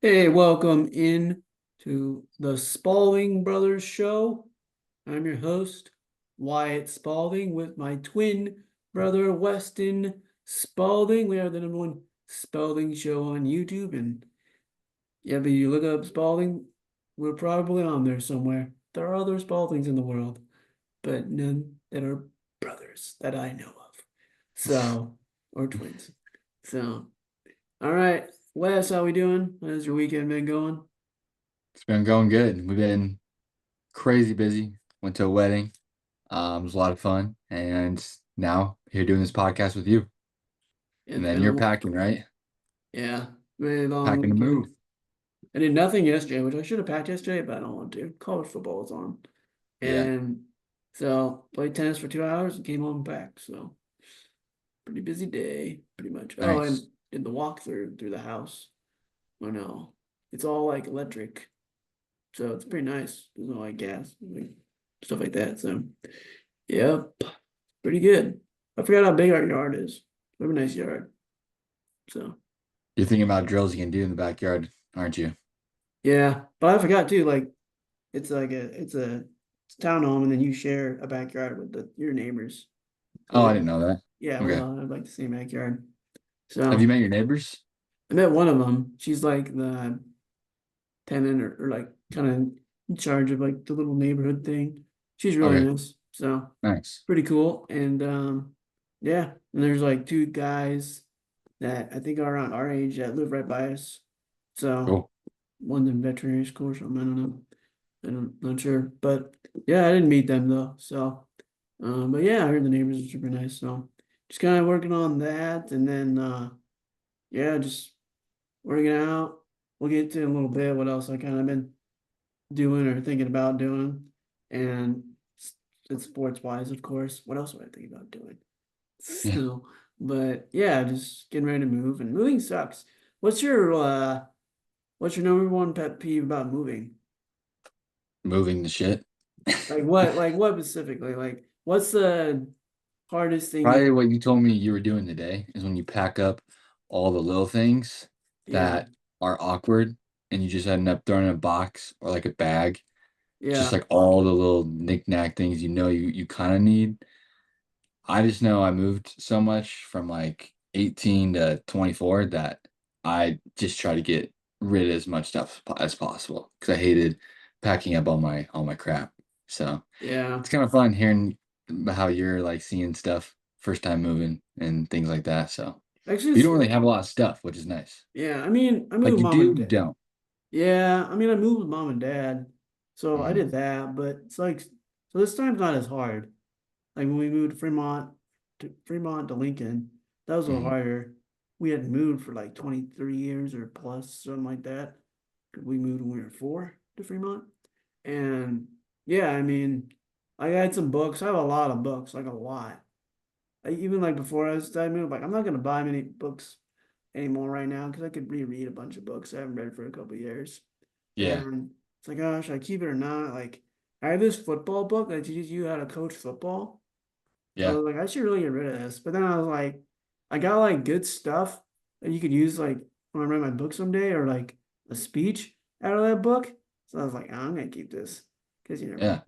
Hey, welcome in to the Spalding Brothers Show. I'm your host, Wyatt Spalding, with my twin brother, Weston Spalding. We are the #1 Spalding show on YouTube. And yeah, but you look up Spalding, we're probably on there somewhere. There are other Spaldings in the world, but none that are brothers that I know of. So, or twins. So, all right, Wes, how we doing? How's your weekend been going? It's been going good. We've been crazy busy. Went to a wedding. It was a lot of fun. And now here doing this podcast with you. And It's then been you're a packing, right? yeah, really long Packing to move. weekend. I did nothing yesterday, which I should have packed yesterday, but I don't want to. College football was on. Yeah. And so played tennis for 2 hours and came home back. So pretty busy day, pretty much. Oh, and Nice. did the walk through the house. I know. It's all like electric. So it's pretty nice. There's no like gas, like stuff like that. So yep, pretty good. I forgot how big our yard is. We have a nice yard. So You're thinking about drills you can do in the backyard, aren't you? yeah. But I forgot too, like it's a townhome, and then you share a backyard with your neighbors. So Oh, I didn't know that. yeah, we Okay. all have like the same backyard. Have you So met your neighbors? I met one of them. She's like the tenant, or like kind of in charge of like the little neighborhood thing. She's really Okay. nice. So Nice. pretty cool. And yeah, and there's like two guys that I think are around our age that live right by us. So Cool. one's in veterinary school or something. I don't know. I'm not sure, but yeah, I didn't meet them though. So, but yeah, I heard the neighbors are super nice. So, just kind of working on that, and then yeah, just working out. We'll get to in a little bit what else I kind of been doing or thinking about doing, and it's sports wise, of course. What else would I think about doing? Yeah. So, but yeah, just getting ready to move, and moving sucks. What's your uh, what's your #1 pet peeve about moving? Moving the shit. Like what? Like what specifically? Like what's the hardest thing you? Probably what you told me you were doing today is when you pack up all the little things Yeah, that are awkward and you just end up throwing in a box or like a bag, just yeah, like all the little knick-knack things you kind of need. I just know I moved so much from like 18 to 24 that I just try to get rid of as much stuff as possible because I hated packing up all my crap. So yeah. it's kind of fun hearing about how you're like seeing stuff first time moving and things like that. So Actually, you it's don't really have a lot of stuff, which is nice. yeah. I mean, I moved Like with you mom and do, dad. don't. Yeah, I mean, I moved with mom and dad, so I Mhm. did that. But it's like, so this time's not as hard. Like when we moved Fremont to Lincoln, that was a little Mhm. harder. We hadn't moved for like 23 years or plus, something like that. We moved when we were four to Fremont. And yeah, I mean, I had some books. I have a lot of books, like a lot. Even like before I started moving, like I'm not gonna buy many books anymore right now because I could reread a bunch of books I haven't read for a couple of years. Yeah. And it's like, oh, should I keep it or not? Like, I have this football book that teaches you how to coach football. So I Yeah. was like, I should really get rid of this. But then I was like, I got like good stuff that you could use like when I write my book someday, or like a speech out of that book. So I was like, oh, I'm gonna keep this because you never know. Yeah.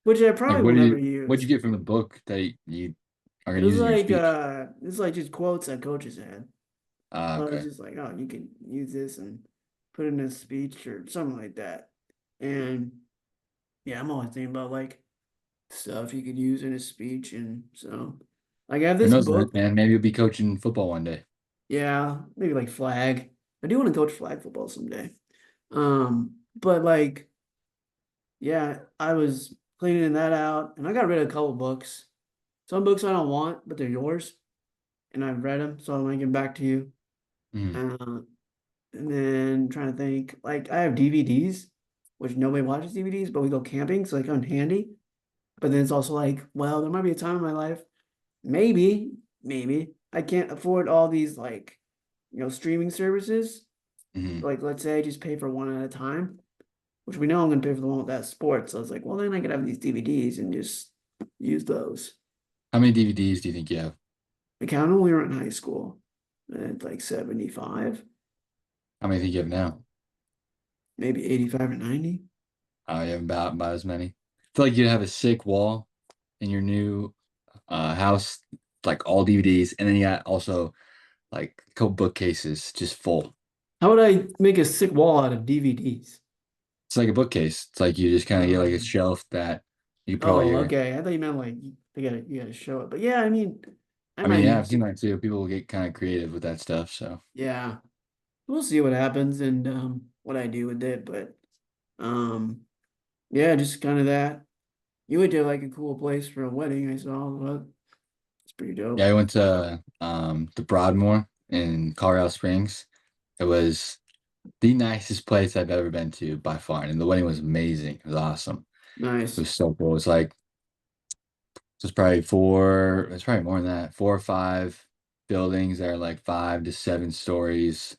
Which I Like probably won't ever what'd you use. get from the book that you are It gonna was use in your like speech? it's like just quotes that coaches had. So I was Okay. just like, oh, you can use this and put it in a speech or something like that. And yeah, I'm always thinking about like stuff you could use in a speech. And so like I have Who this knows, book. man? Maybe you'll be coaching football one day. Yeah, maybe like flag. I do want to coach flag football someday. But like, yeah, I was cleaning that out and I got rid of a couple books. Some books I don't want, but they're yours. And I've read them, so I want to give them back to you. Mhm. Uh, and then trying to think, like I have DVDs, which nobody watches DVDs, but we go camping, so they come in handy. But then it's also like, well, there might be a time in my life, maybe I can't afford all these like, streaming services. Mhm. Like, let's say I just pay for one at a time, which we know I'm going to pay for the one with that sports. So I was like, well, then I could have these DVDs and just use those. How many DVDs do you think you have? I counted when we were in high school, and it's like 75. How many do you think you have now? maybe 85 or 90. Oh, you have about as many. I feel like you'd have a sick wall in your new house, like all DVDs, and then you got also like a couple bookcases just full. How would I make a sick wall out of DVDs? It's like a bookcase. It's like you just kind of get like a Um, shelf that you put all oh, your. okay. I thought you meant like you gotta show it. But yeah, I mean, I I mean, might yeah, I've need seen to. that too. People will get kind of creative with that stuff. So Yeah, we'll see what happens and what I do with it. But um, yeah, just kind of that. You went to like a cool place for a wedding, I saw. But it's pretty yeah, dope. I went to Broadmoor in Colorado Springs. It was the nicest place I've ever been to by far, and the wedding was amazing. It was awesome. It Nice, was so cool. It's like it's probably four. It's probably more than that. 4 or 5 buildings that are like 5 to 7 stories,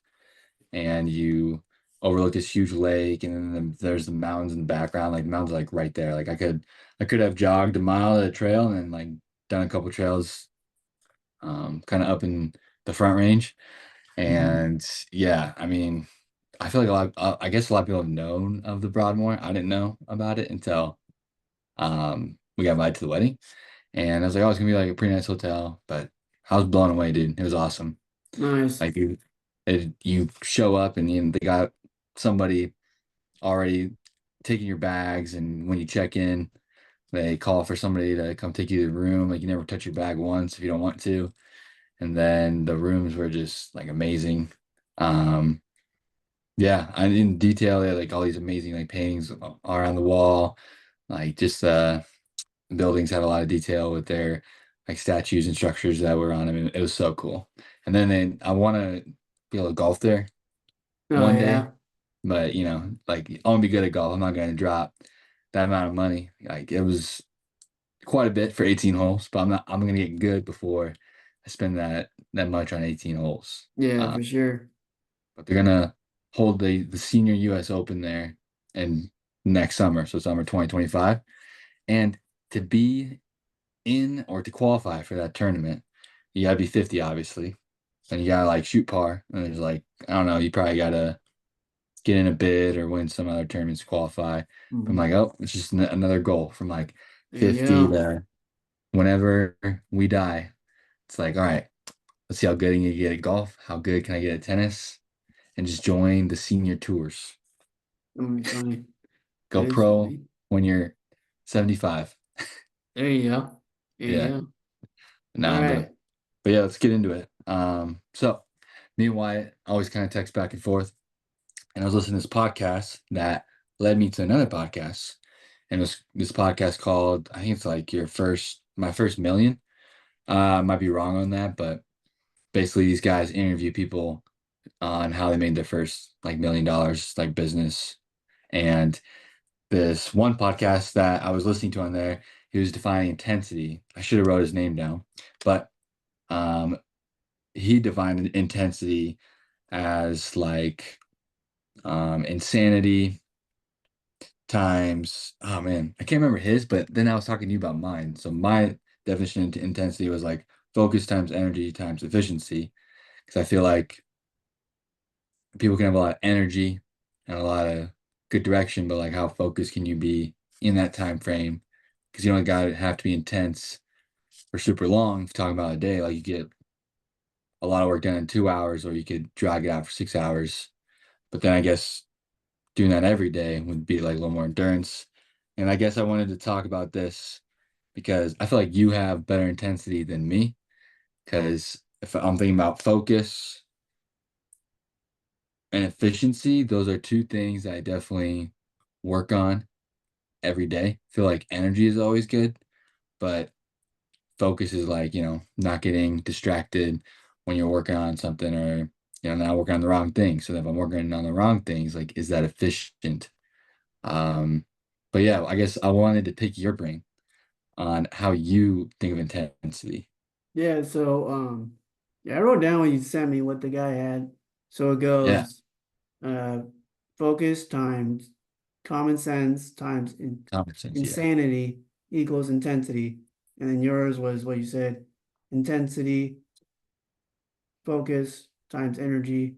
and you overlook this huge lake, and then there's the mountains in the background. Like the mountains are, like right there. Like I could have jogged a mile of the trail and then like done a couple trails, kind of up in the Front Range. hmm And yeah, I mean, I feel like I guess a lot of people have known of the Broadmoor. I didn't know about it until we got invited to the wedding, and I was like, oh, it's gonna be like a pretty nice hotel. But I was blown away, dude. It was awesome. nice. Like you show up and they got somebody already taking your bags, and when you check in, they call for somebody to come take you to the room. Like you never touch your bag once if you don't want to. And then the rooms were just like amazing. Um, yeah, and in detail, they had like all these amazing like paintings all around the wall. Like just buildings had a lot of detail with their like statues and structures that were on them. And it was so cool. And then I want to be able to golf there Oh one day, yeah, but like I want to be good at golf. I'm not going to drop that amount of money. Like it was quite a bit for 18 holes, but I'm going to get good before I spend that much on 18 holes. yeah, Uh, for sure. but they're gonna hold the senior US Open there in next summer, so summer 2025. And to be in or to qualify for that tournament, you gotta be 50, obviously. And you gotta like shoot par. And there's like, I don't know, you probably gotta get in a bid or win some other tournaments to qualify. I'm Hmm like, oh, it's just another goal from like There you 50 go. to whenever we die. It's like, all right, let's see how good can you get at golf, how good can I get at tennis, and just join the senior tours. That would be funny. That Go is pro funny. when you're 75. There you go. There you Yeah. go. All Nah, but right. but yeah, let's get into it. So me and Wyatt always kind of text back and forth, and I was listening to this podcast that led me to another podcast, and it was this podcast called, I think it's like my first million. I might be wrong on that, but basically these guys interview people on how they made their first like $1 million like business. And this one podcast that I was listening to on there, he was defining intensity. I should have wrote his name down, but um, he defined intensity as like insanity times. Oh man, I can't remember his, but then I was talking to you about mine. So my definition of intensity was like focus times energy times efficiency, because I feel like people can have a lot of energy and a lot of good direction, but like how focused can you be in that time frame? Because you don't got to have to be intense for super long. If you're talking about a day, like you get a lot of work done in 2 hours, or you could drag it out for 6 hours. But then I guess doing that every day would be like a little more endurance. And I guess I wanted to talk about this because I feel like you have better intensity than me. Because if I'm thinking about focus and efficiency, those are two things that I definitely work on every day. Feel like energy is always good, but focus is like, not getting distracted when you're working on something, or, not working on the wrong thing. So if I'm working on the wrong things, like, is that efficient? Um, but yeah, I guess I wanted to pick your brain on how you think of intensity. Yeah, so yeah, I wrote down when you sent me what the guy had. So it Yeah, goes uh focus times common sense times common sense. Yeah. insanity equals intensity. And then yours was what you said, intensity, focus times energy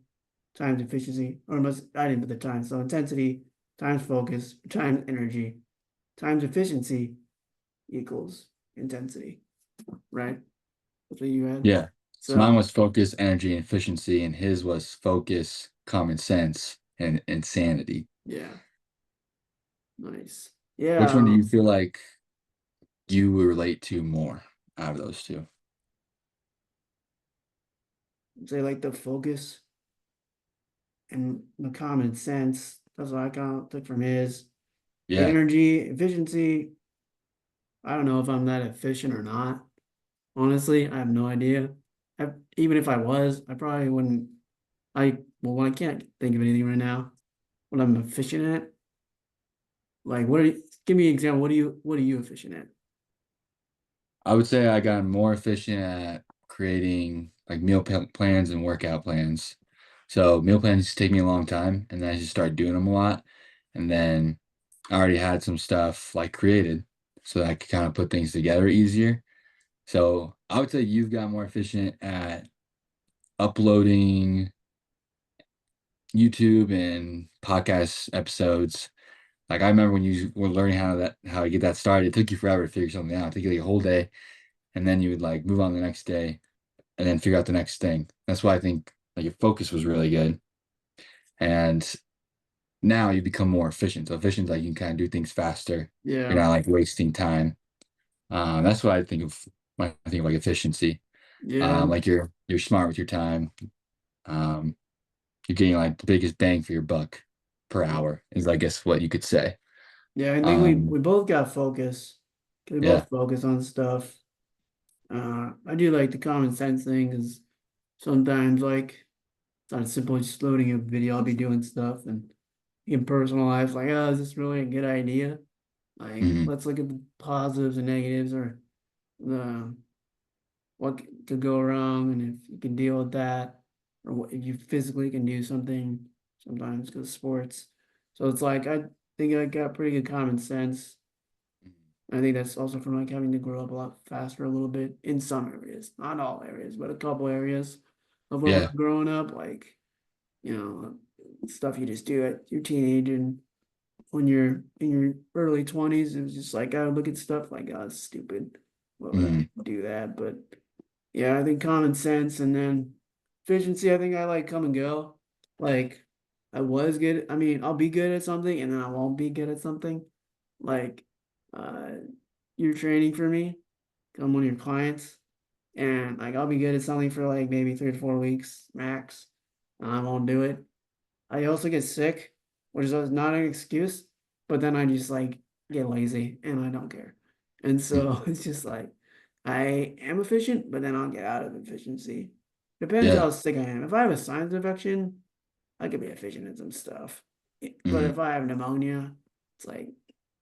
times efficiency, or must I didn't put the time. So intensity times focus times energy times efficiency equals intensity, right? That's what you had. Yeah. So mine So was focus, energy, and efficiency, and his was focus, common sense, and insanity. yeah, nice. Which Yeah, one do you feel like you relate to more out of those two? say like the focus and the common sense. That's what I kind of took from his. The Yeah, energy, efficiency. I don't know if I'm that efficient or not. Honestly, I have no idea. Even if I was, I probably wouldn't. Well, I can't think of anything right now. What I'm efficient at. Like, give me an example. What are you efficient at? I would say I got more efficient at creating like plans and workout plans. So meal plans used to take me a long time, and then I just started doing them a lot. And then I already had some stuff like created, so that I could kind of put things together easier. So I would say you've got more efficient at uploading YouTube and podcast episodes. Like I remember when you were learning how to get that started, it took you forever to figure something out. It took you like a whole day, and then you would like move on the next day and then figure out the next thing. That's why I think like your focus was really good. And now you become more efficient. So efficient, like you can kind of do things faster. You're Yeah, not like wasting time. That's what I think of when I think of like efficiency. yeah, Like you're smart with your time. Um, you're getting like the biggest bang for your buck per hour is I guess what you could say. yeah. I think we Um, we both got focus. We yeah. both focus on stuff. I do like the common sense thing because sometimes like it's not as simple as just loading a video. I'll be doing stuff and in personal life, like, oh, is this really a good idea? Like, Mhm. let's look at the positives and negatives or the what could go wrong and if you can deal with that or what if you physically can do something sometimes because sports. So it's like I think I got pretty good common sense. I think that's also from like having to grow up a lot faster a little bit in some areas, not all areas, but a couple areas of where we're Yeah. growing up, like, stuff you just do at your teenage and when you're in your early 20s, it was just like I would look at stuff like, oh, it's stupid. What would I Mhm. do that? But yeah, I think common sense and then efficiency, I think I like come and go. Like I was good. I mean, I'll be good at something and then I won't be good at something. Like uh you're training for me, I'm one of your clients, and like I'll be good at something for like maybe 3 to 4 weeks max. And I won't do it. I also get sick, which is not an excuse, but then I just like get lazy and I don't care. And Mhm. so it's just like I am efficient, but then I'll get out of efficiency. Depends Yeah. how sick I am. If I have a sinus infection, I could be efficient in some stuff. But Mhm. if I have pneumonia, it's like,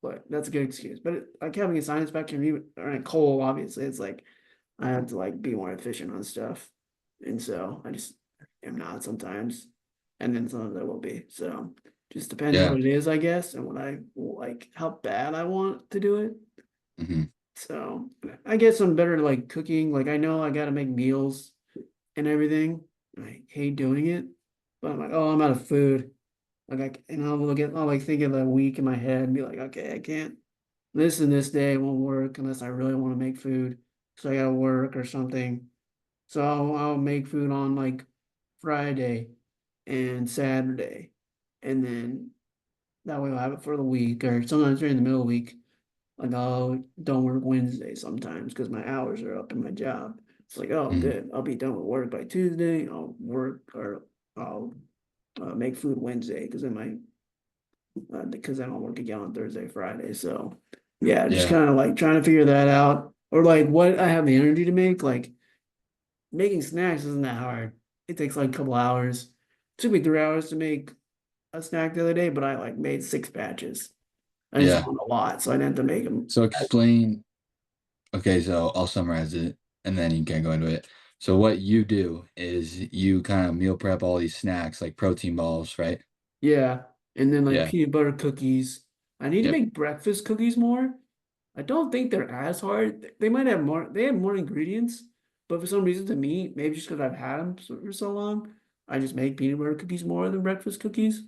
but that's a good excuse. But like having a sinus infection or a cold, obviously, it's like I have to like be more efficient on stuff. And so I just am not sometimes. And then sometimes I will be. So just depends Yeah. what it is, I guess, and what I like how bad I want to do it. Mhm. So I guess I'm better at like cooking. Like I know I gotta make meals and everything. I hate doing it. But I'm like, oh, I'm out of food. And I'll like think of the week in my head and be like, okay, I can't. This and this day won't work unless I really want to make food. So I gotta work or something. So I'll make food on like Friday and Saturday. And then that way I'll have it for the week. Or sometimes during the middle of the week, like I'll don't work Wednesday sometimes because my hours are up in my job. It's like, oh, Mhm. good. I'll be done with work by Tuesday. I'll work or I'll make food Wednesday because then I'll work again on Thursday, Friday. So yeah, just Yeah. kind of like trying to figure that out or like what I have the energy to make. Like making snacks isn't that hard. It takes like a couple hours. It took me 3 hours to make a snack the other day, but I like made 6 batches. I just Yeah. want a lot, so I didn't have to make them. So explain. Okay, so I'll summarize it and then you can go into it. So what you do is you kind of meal prep all these snacks like protein balls, right? Yeah, and then like Yeah. peanut butter cookies. I need to Yep. make breakfast cookies more. I don't think they're as hard. They might have more. They have more ingredients, but for some reason to me, maybe just because I've had them for so long, I just make peanut butter cookies more than breakfast cookies.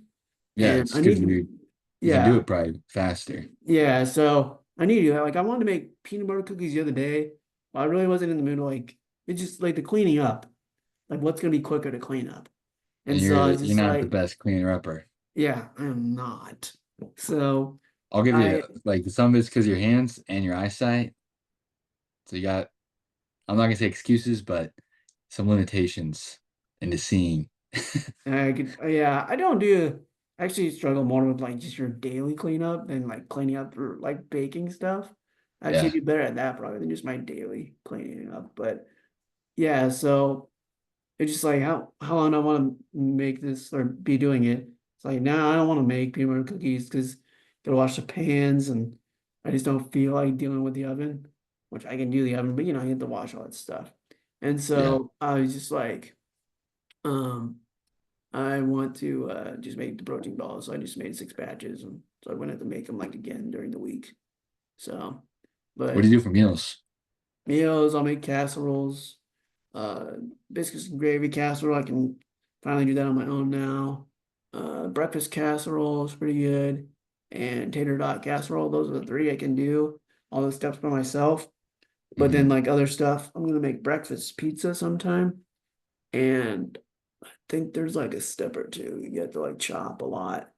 Yeah, And it's I because need to, you can do yeah, it probably faster. yeah. So I need to, like, I wanted to make peanut butter cookies the other day, but I really wasn't in the mood. Like, it's just like the cleaning up, like, what's going to be quicker to clean up? And And so it's you're just not the like, best cleaner upper. yeah, I am not. So I'll give you I, like some of it's because your hands and your eyesight. So you got, I'm not gonna say excuses, but some limitations into seeing. I could, yeah, I don't do, actually struggle more with like just your daily cleanup than like cleaning up for like baking stuff. I actually Yeah. do better at that probably than just my daily cleaning up. But yeah, so it's just like how long I want to make this or be doing it. It's like now I don't want to make peanut butter cookies because gotta wash the pans and I just don't feel like dealing with the oven, which I can do the oven, but you have to wash all that stuff. And Yeah. so I was just like, um, I want to just make the protein balls. So I just made 6 batches, and so I wouldn't have to make them like again during the week. So, What do but you do for meals? meals, I'll make casseroles, uh, biscuits and gravy casserole. I can finally do that on my own now. Breakfast casserole is pretty good, and tater tot casserole. Those are the three I can do all the steps by myself. But then Hmm. like other stuff, I'm gonna make breakfast pizza sometime, and think there's like a step or two. You get to like chop a lot.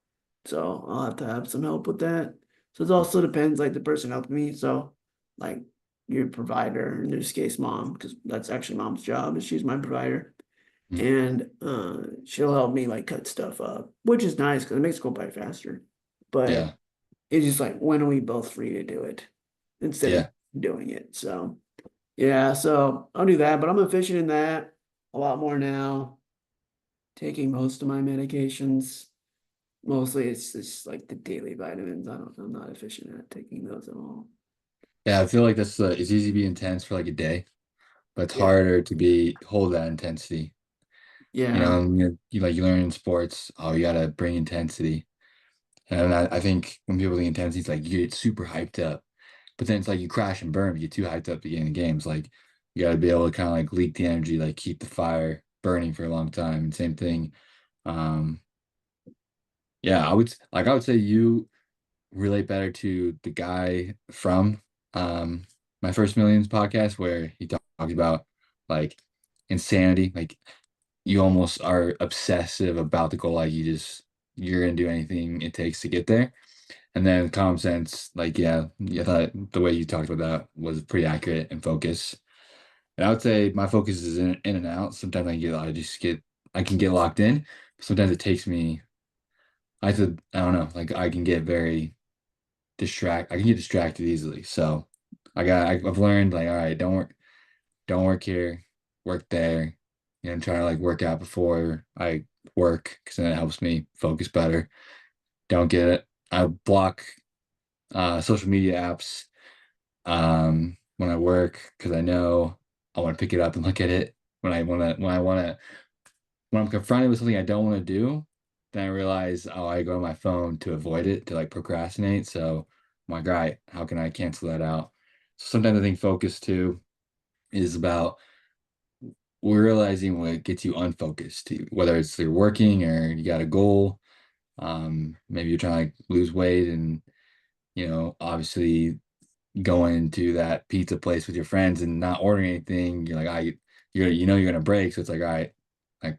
So I'll have to have some help with that. So it also depends like the person helping me. So like your provider, in this case mom, because that's actually mom's job, is she's my provider. And she'll help me like cut stuff up, which is nice because it makes it go by faster. But Yeah. it's just like when are we both free to do it instead of Yeah. doing it? So yeah, so I'll do that, but I'm efficient in that a lot more now, taking most of my medications. Mostly it's just like the daily vitamins. I'm not efficient at taking those at all. Yeah. I feel like that's it's easy to be intense for like a day, but it's Yeah. harder to be hold that intensity. Yeah. You like you learn in sports, oh, you gotta bring intensity. And I think when people think intensity, it's like you get super hyped up. But then it's like you crash and burn if you get too hyped up at the end of games. Like you got to be able to kind of like leak the energy, like keep the fire burning for a long time. And same thing. Um, yeah, I would say you relate better to the guy from um My First Millions podcast where he talks about like insanity. Like you almost are obsessive about the goal. Like you're gonna do anything it takes to get there. And then common sense, like, yeah, I thought the way you talked about that was pretty accurate and focused. And I would say my focus is in and out. Sometimes I can get locked in. Sometimes it takes me, I don't know, like I can get I can get distracted easily. So I've learned like, all right, don't work here, work there. Try to like work out before I work because then it helps me focus better. Don't get it. I block social media apps when I work because I know I want to pick it up and look at it when I'm confronted with something I don't want to do, then I realize, oh, I go to my phone to avoid it, to like procrastinate. So I'm like, all right, how can I cancel that out? So sometimes I think focus too is about realizing what gets you unfocused, whether it's you're working or you got a goal. Maybe you're trying to like, lose weight and obviously going to that pizza place with your friends and not ordering anything, you're like, you're gonna break. So it's like, all right, like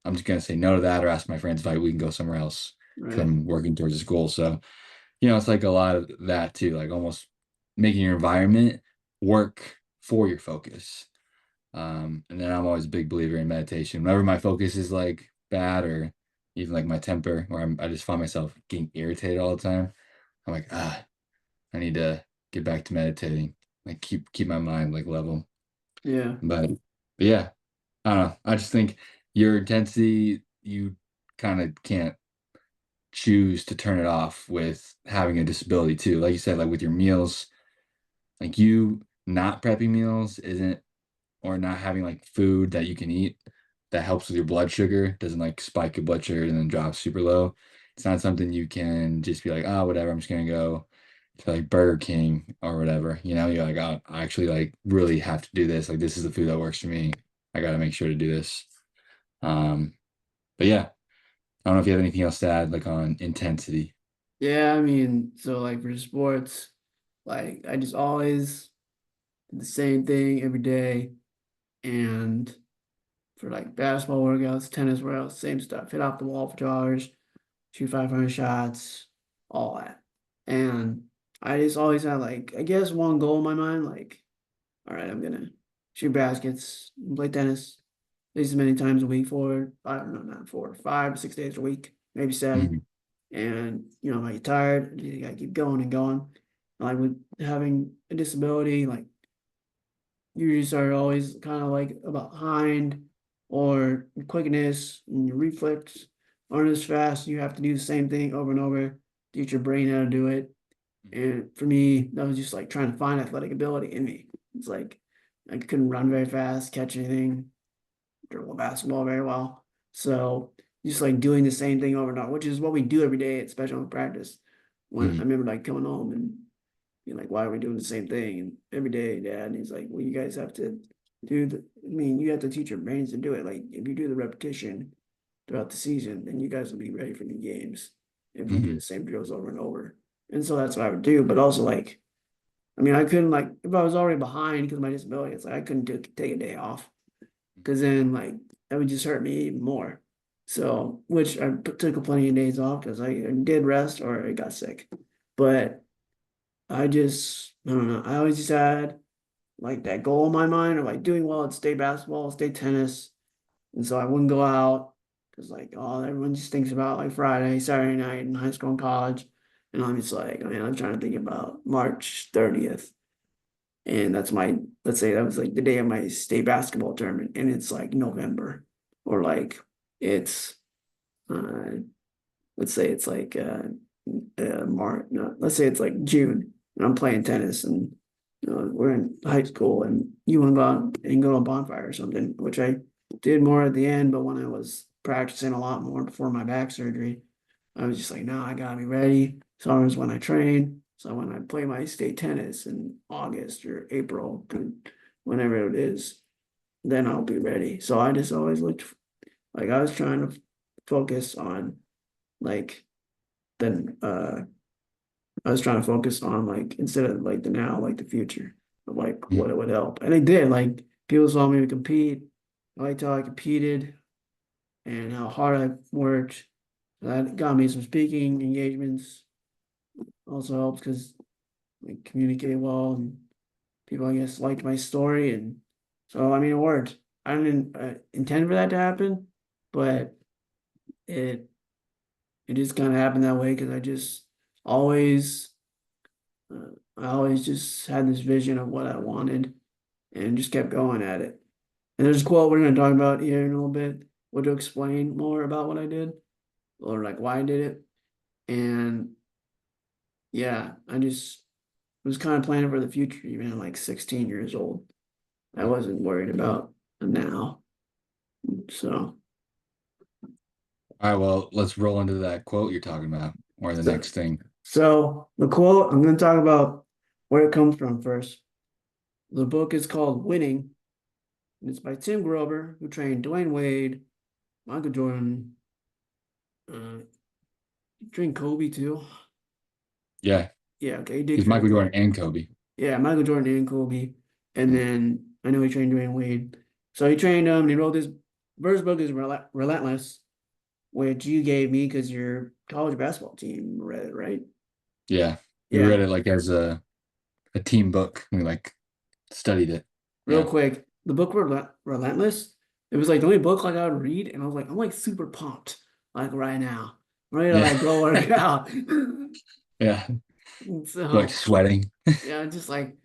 I'm just gonna say no to that or ask my friends if we can go somewhere else because Right. I'm working towards this goal. So, it's like a lot of that too, like almost making your environment work for your focus. And then I'm always a big believer in meditation. Whenever my focus is like bad or even like my temper, where I just find myself getting irritated all the time, I'm like, I need to get back to meditating, like keep my mind like level. Yeah. But yeah, I don't know. I just think your intensity, you kind of can't choose to turn it off with having a disability too. Like you said, like with your meals, like you not prepping meals isn't or not having like food that you can eat that helps with your blood sugar, doesn't like spike your blood sugar and then drop super low. It's not something you can just be like, oh, whatever, I'm just gonna go to like Burger King or whatever. You're like, oh, I actually like really have to do this. Like this is the food that works for me. I gotta make sure to do this. Um, But yeah, I don't know if you have anything else to add, like on intensity. Yeah, I mean, so like for sports, like I just always do the same thing every day. And for like basketball workouts, tennis workouts, same stuff. Hit off the wall for 2 hours, shoot 500 shots, all that. And I just always had like, I guess one goal in my mind, like, all right, I'm gonna shoot baskets, play tennis at least as many times a week for, I don't know, not 4, 5, 6 days a week, maybe 7. Mhm. And, I get tired, you gotta keep going and going. Like with having a disability, like you just are always kind of like behind or your quickness and your reflex aren't as fast. You have to do the same thing over and over, teach your brain how to do it. And for me, that was just like trying to find athletic ability in me. It's like I couldn't run very fast, catch anything, dribble basketball very well. So just like doing the same thing over and over, which is what we do every day at special practice. When I Mhm. remember like coming home and being like, why are we doing the same thing and every day, Dad? And he's like, well, you guys have to do the. I mean, you have to teach your brains to do it. Like if you do the repetition throughout the season, then you guys will be ready for the games if you do Mhm. the same drills over and over. And so that's what I would do. But also like, I mean, I couldn't like if I was already behind because of my disability, it's like I couldn't take a day off because then like that would just hurt me even more. So, which I took plenty of days off because I did rest or I got sick. But I don't know. I always just had like that goal in my mind of like doing well at state basketball, state tennis. And so I wouldn't go out because like, oh, everyone just thinks about like Friday, Saturday night in high school and college. And I'm just like, man, I'm trying to think about March 30th. And that's let's say that was like the day of my state basketball tournament. And it's like November or like it's, uh, let's say it's like March. No, let's say it's like June, and I'm playing tennis, and we're in high school, and you want to go out and go to a bonfire or something, which I did more at the end. But when I was practicing a lot more before my back surgery, I was just like, no, I gotta be ready. So I was when I train. So when I play my state tennis in August or April, whenever it is, then I'll be ready. So I just always looked like I was trying to focus on like then I was trying to focus on like instead of like the now, like the future of like what Mhm. it would help. And it did. Like people saw me compete. I liked how I competed and how hard I worked. That got me some speaking engagements. Also helps because I communicate well and people I guess liked my story and so I mean it worked. I didn't intend for that to happen, but it it just kind of happened that way because always I always just had this vision of what I wanted and just kept going at it. And there's a quote we're going to talk about here in a little bit, what to explain more about what I did or like why I did it. And yeah, I just was kind of planning for the future, even at like 16 years old. I wasn't worried about now. So, All right, well, let's roll into that quote you're talking about, or the so, next thing. so the quote, I'm going to talk about where it comes from first. The book is called Winning, and it's by Tim Grover, who trained Dwayne Wade, Michael Jordan, trained Kobe too. Yeah, Yeah, okay, he did he's train Michael Jordan Kobe. and Kobe. Yeah, Michael Jordan and Kobe. And Mm. then I know he trained Dwayne Wade. So he trained him and he wrote this first book is Relentless, which you gave me because your college basketball team read it, right? Yeah, we Yeah. read it like as a team book. We like studied it. Real Yeah, quick, the book Relentless, it was like the only book like I would read, and I was like, I'm like super pumped, like right now. I'm ready to yeah, like go work out. yeah. Like So sweating. yeah, just like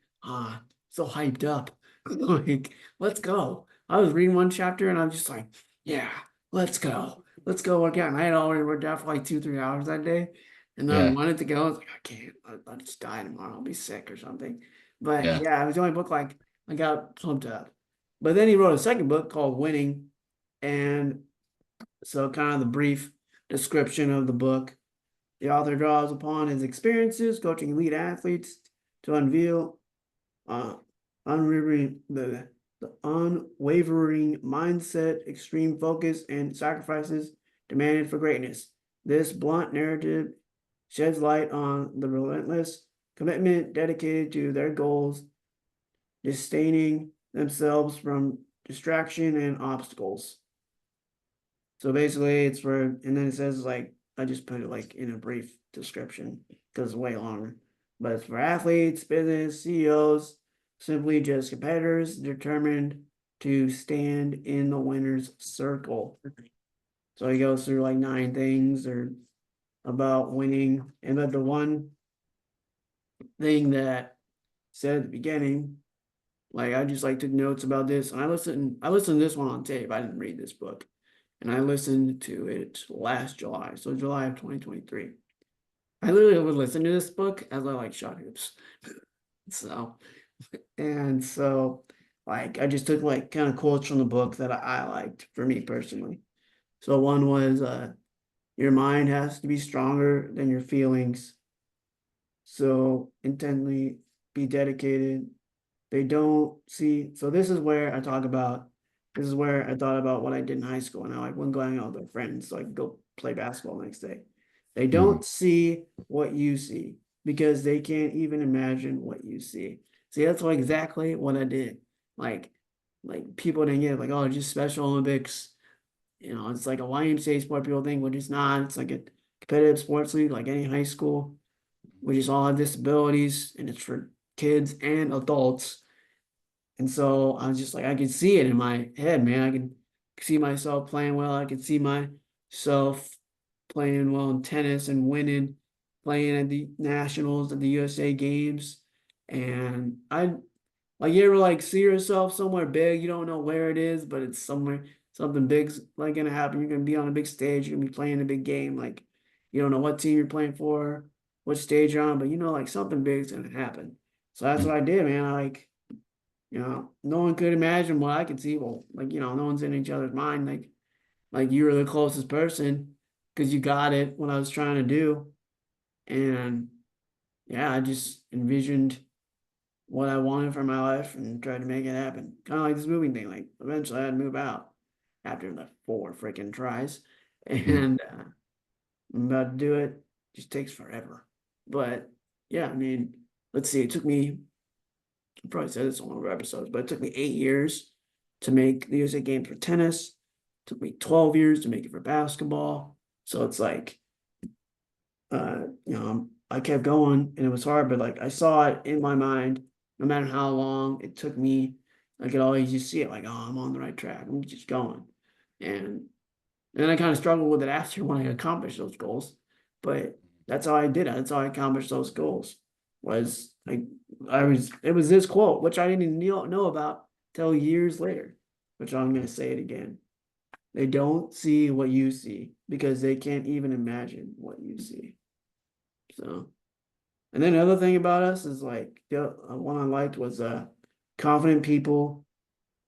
so hyped up. Like, let's go. I was reading one chapter and I'm just like, yeah, let's go. Let's go work out. And I had already worked out for like 2, 3 hours that day. And then I Yeah, wanted to go. I was like, I can't. I'll just die tomorrow. I'll be sick or something. But yeah. yeah, it was the only book like I got pumped up. But then he wrote a second book called Winning. And so kind of the brief description of the book. The author draws upon his experiences coaching elite athletes to unveil uh, the unwavering mindset, extreme focus, and sacrifices demanded for greatness. This blunt narrative sheds light on the relentless commitment dedicated to their goals, disdaining themselves from distraction and obstacles. So basically, it's for, and then it says like, I just put it like in a brief description because it's way longer. But it's for athletes, business, CEOs, simply just competitors determined to stand in the winner's circle. So he goes through like 9 things or about winning. And but the one thing that said at the beginning, like I just like took notes about this, and I listened to this one on tape. I didn't read this book, and I listened to it last July, so July of 2023. I literally would listen to this book as I like shot hoops. So and so like I just took like kind of quotes from the book that I liked for me personally. So one was your mind has to be stronger than your feelings. So intently be dedicated. They don't see. So this is where I talk about. This is where I thought about what I did in high school and how I wouldn't go hang out with my friends so I could go play basketball the next day. They Mm. don't see what you see because they can't even imagine what you see. See, that's what exactly what I did. Like, like people didn't get it, like, oh, just Special Olympics. It's like a YMCA sport people think, which is not. It's like a competitive sports league, like any high school. We just all have disabilities, and it's for kids and adults. And so I was just like, I could see it in my head, man. I could see myself playing well. I could see myself playing well in tennis and winning, playing at the nationals, at the USA games. And I like you ever like see yourself somewhere big, you don't know where it is, but it's somewhere something big's like gonna happen. You're gonna be on a big stage, you're gonna be playing a big game. Like you don't know what team you're playing for, what stage you're on, but like something big's gonna happen. So that's what Mm. I did, man. I like no one could imagine what I could see. Well, like, no one's in each other's mind. Like you were the closest person because you got it what I was trying to do. And yeah, I just envisioned what I wanted for my life and tried to make it happen. Kind of like this moving thing. Like eventually I'd move out after the 4 freaking tries. Mm. And I'm about to do it. Just takes forever. But yeah, I mean, let's see, it took me I probably said this on one of our episodes, but it took me 8 years to make the USA game for tennis. It took me 12 years to make it for basketball. So it's like, I kept going and it was hard, but like I saw it in my mind, no matter how long it took me, I could always just see it like, oh, I'm on the right track. I'm just going. And then I kind of struggled with it after when I accomplished those goals. But that's how I did it. That's how I accomplished those goals. Was like it was this quote, which I didn't even know about till years later, which I'm gonna say it again. They don't see what you see because they can't even imagine what you see. So, and then another thing about us is like the one I liked was confident people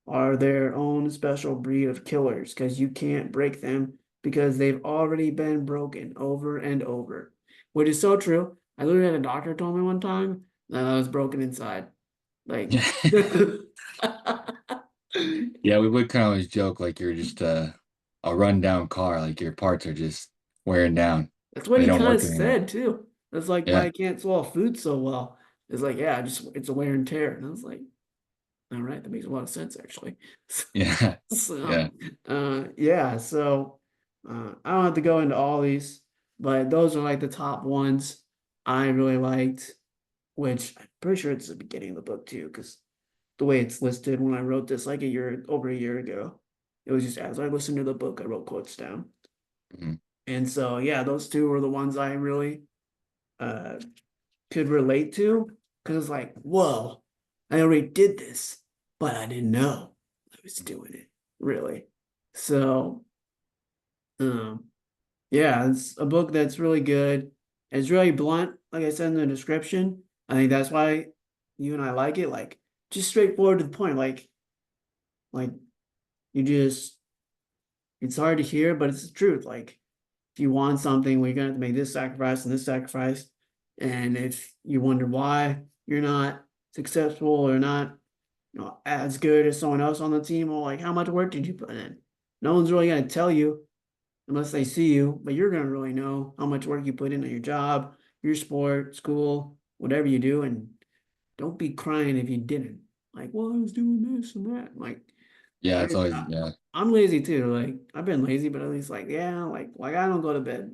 are their own special breed of killers because you can't break them because they've already been broken over and over, which is so true. I literally had a doctor told me one time that I was broken inside. Like, Yeah. Yeah, we would kind of always joke like you're just a rundown car, like your parts are just wearing down. that's what They he don't kind of work anymore. said too. That's like why Yeah. I can't swallow food so well. It's like, yeah, just it's a wear and tear. And I was like, all right, that makes a lot of sense actually. Yeah. So, Yeah. yeah, so I don't have to go into all these, but those are like the top ones I really liked, which I'm pretty sure it's the beginning of the book too, because the way it's listed when I wrote this like over a year ago, it was just as I listened to the book, I wrote quotes down. Mhm. And so, yeah, those two were the ones I really uh, could relate to because it's like, whoa, I already did this, but I didn't know I was doing it, really. So, um, yeah, it's a book that's really good. It's really blunt, like I said in the description. I think that's why you and I like it. Like, just straightforward to the point. Like you just, it's hard to hear, but it's the truth. Like, if you want something, we're gonna have to make this sacrifice and this sacrifice. And if you wonder why you're not successful or not, as good as someone else on the team, or like how much work did you put in? No one's really gonna tell you. unless they see you, but you're gonna really know how much work you put into your job, your sport, school, whatever you do, and don't be crying if you didn't. Like, well, I was doing this and that. Like, Yeah, it's every, always yeah. I'm lazy too. Like, I've been lazy, but at least like, yeah, like I don't go to bed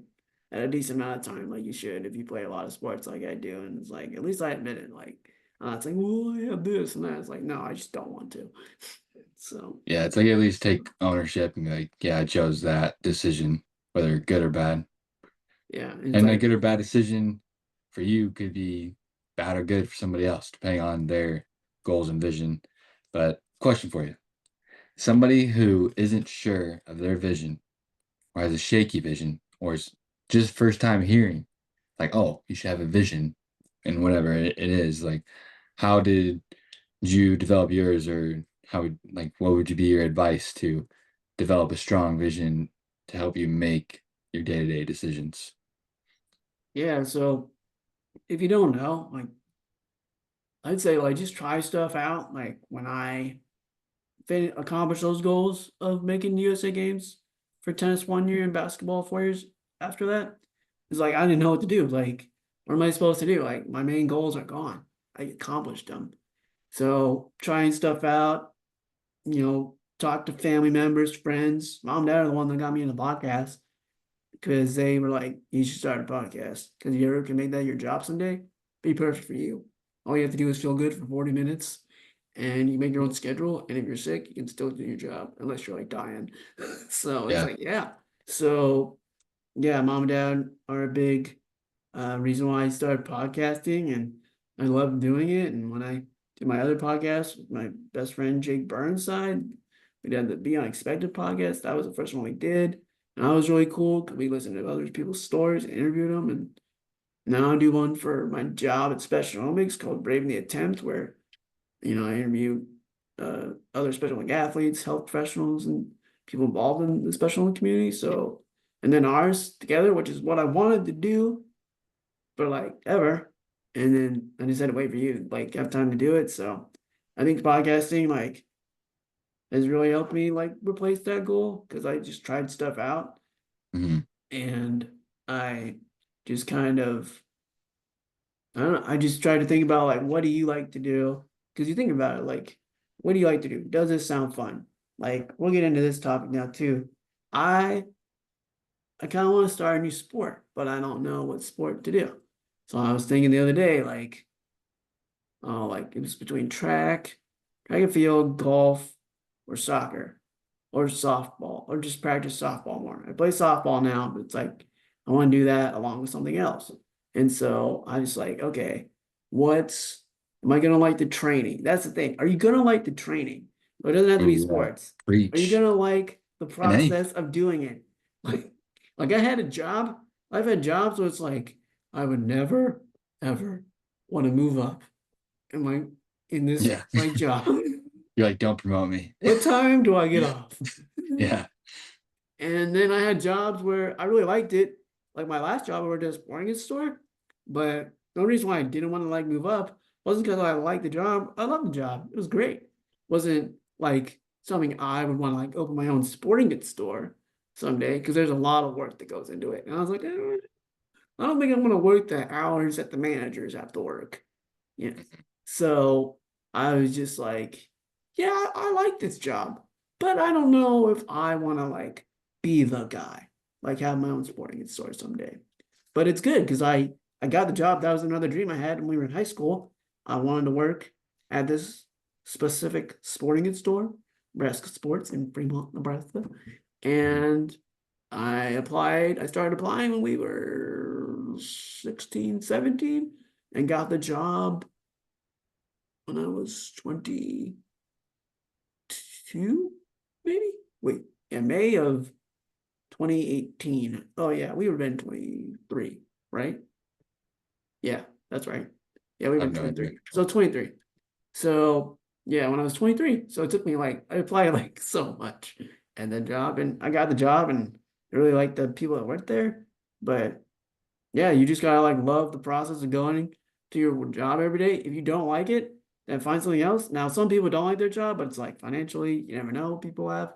at a decent amount of time like you should if you play a lot of sports like I do. And it's like, at least I admit it. Like, I'm not saying, well, I have this and that. It's like, no, I just don't want to. So, Yeah, it's like at least take ownership and be like, yeah, I chose that decision, whether good or bad. yeah, and it's And a like, good or bad decision for you could be bad or good for somebody else, depending on their goals and vision. But question for you. Somebody who isn't sure of their vision or has a shaky vision or is just first time hearing, like, oh, you should have a vision and whatever it is, like, how did you develop yours or how would like what would you be your advice to develop a strong vision to help you make your day-to-day decisions? yeah, so if you don't know, like, I'd say, like, just try stuff out. Like, when I accomplish those goals of making the USA games for tennis 1 year and basketball 4 years after that. It's like I didn't know what to do. Like, what am I supposed to do? Like, my main goals are gone. I accomplished them. So trying stuff out, talk to family members, friends. Mom and dad are the one that got me in the podcast because they were like, you should start a podcast because you ever can make that your job someday, be perfect for you. All you have to do is feel good for 40 minutes and you make your own schedule. And if you're sick, you can still do your job unless you're like dying. So it's Yeah. like, yeah. So yeah, mom and dad are a big reason why I started podcasting and I love doing it. And when I did my other podcast with my best friend Jake Burnside, we did the Be Unexpected podcast. That was the first one we did. And that was really cool because we listened to other people's stories and interviewed them. And now I do one for my job at Special Olympics called Braving the Attempt, where I interview other special Olympic athletes, health professionals, and people involved in the special Olympic community. So, and then ours together, which is what I wanted to do for like ever. And then I just had to wait for you to like have time to do it. So I think podcasting like has really helped me like replace that goal because I just tried stuff out Hmm. and I just kind of I don't know, I just tried to think about like what do you like to do? Because you think about it, like, what do you like to do? Does this sound fun? Like we'll get into this topic now too. I I kind of want to start a new sport, but I don't know what sport to do. So I was thinking the other day, like it was between track and field, golf, or soccer, or softball, or just practice softball more. I play softball now, but it's like I want to do that along with something else. And so I was like, okay, what's am I gonna like the training? That's the thing. Are you gonna like the training? It doesn't have to be Ooh, yeah. sports. Are you Preach. gonna like the And anything. process of doing it? Like, like I had a job. I've had jobs where it's like I would never ever want to move up in this Yeah. my job. You're like, don't promote me. What time do I get off? Yeah. And then I had jobs where I really liked it. Like my last job, I worked at a sporting goods store. But the only reason why I didn't want to like move up wasn't because I liked the job. I loved the job. It was great. It wasn't like something I would want to like open my own sporting goods store someday because there's a lot of work that goes into it. And I was like, I don't think I'm gonna work the hours that the managers have to work. Yeah. So I was just like, yeah, I like this job, but I don't know if I want to like be the guy, like have my own sporting goods store someday. But it's good because I got the job. That was another dream I had when we were in high school. I wanted to work at this specific sporting goods store, Nebraska Sports in Fremont, Nebraska. Mhm. And I applied. I started applying when we were 16, 17, and got the job when I was 22, maybe? Wait, yeah, May of 2018. Oh, yeah, we would have been 23, right? Yeah, that's right. Yeah, we I were have no idea. 23. So 23. So, yeah, when I was 23. So it took me like, I applied like so much and the job, and I got the job and I really liked the people that worked there. But yeah, you just gotta like love the process of going to your job every day. If you don't like it, then find something else. Now, some people don't like their job, but it's like financially, you never know what people have.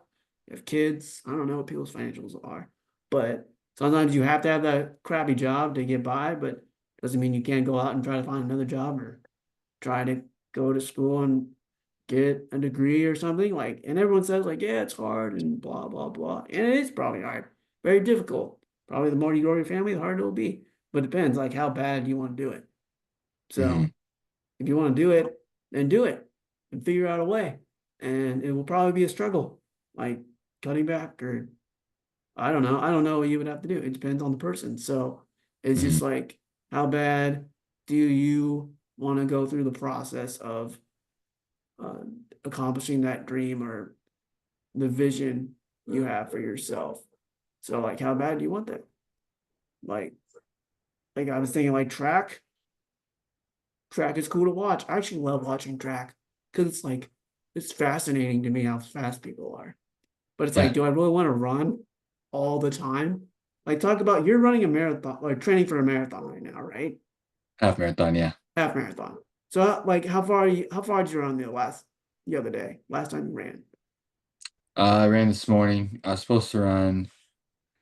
You have kids. I don't know what people's financials are. But sometimes you have to have that crappy job to get by, but doesn't mean you can't go out and try to find another job or try to go to school and get a degree or something. Like, and everyone says like, yeah, it's hard and blah blah blah, and it is probably hard, very difficult. Probably the more you grow your family, the harder it will be. But it depends, like how bad you want to do it. Hmm. So if you want to do it, then do it and figure out a way. And it will probably be a struggle, like cutting back or I don't know. I don't know what you would have to do. It depends on the person. So it's Hmm. just like, how bad do you want to go through the process of uh, accomplishing that dream or the vision you have for yourself? So like, how bad do you want that? Like, like I was thinking, like track. Track is cool to watch. I actually love watching track because it's like it's fascinating to me how fast people are. But it's like, Yeah, do I really want to run all the time? Like, talk about you're running a marathon, like training for a marathon right now, right? half marathon. Yeah. Half marathon. So, like, how far did you run the other day? Last time you ran? I ran this morning. I was supposed to run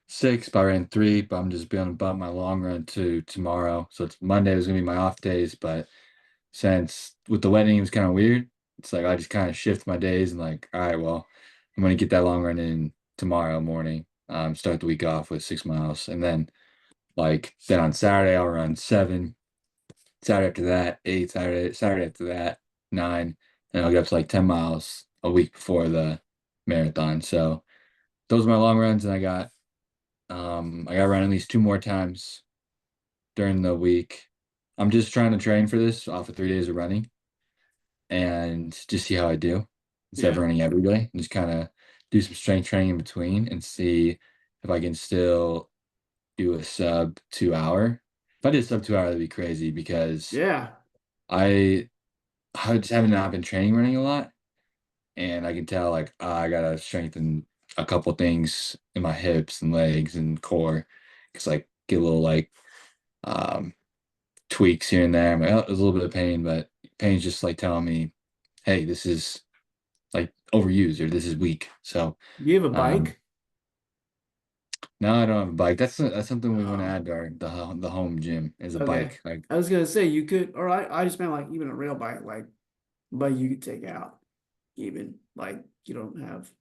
6, but I ran 3. But I'm just gonna bump my long run to tomorrow. So it's Monday was gonna be my off days, but since with the wedding it was kind of weird, it's like I just kind of shift my days and like, all right, well, I'm gonna get that long run in tomorrow morning. Start the week off with 6 miles, and then on Saturday I'll run 7. Saturday after that, 8. Saturday after that, 9, and I'll get up to like 10 miles a week before the marathon. So those are my long runs, and I got to run at least 2 more times during the week. I'm just trying to train for this off of 3 days of running and just see how I do instead of Yeah, running every day and just kind of do some strength training in between and see if I can still do a sub 2 hour. If I did sub 2 hour, that'd be crazy because yeah, I I just haven't not been training running a lot, and I can tell like I gotta strengthen a couple things in my hips and legs and core because like get a little like um tweaks here and there. I'm like, oh, there's a little bit of pain, but pain's just like telling me, hey, this is like overused or this is weak. So do you have a um bike? now I don't have a bike. That's something we want to Oh, add to the home gym is a okay. bike. Like I was gonna say you could, or I just meant like even a real bike, like, but you could take out even like you don't have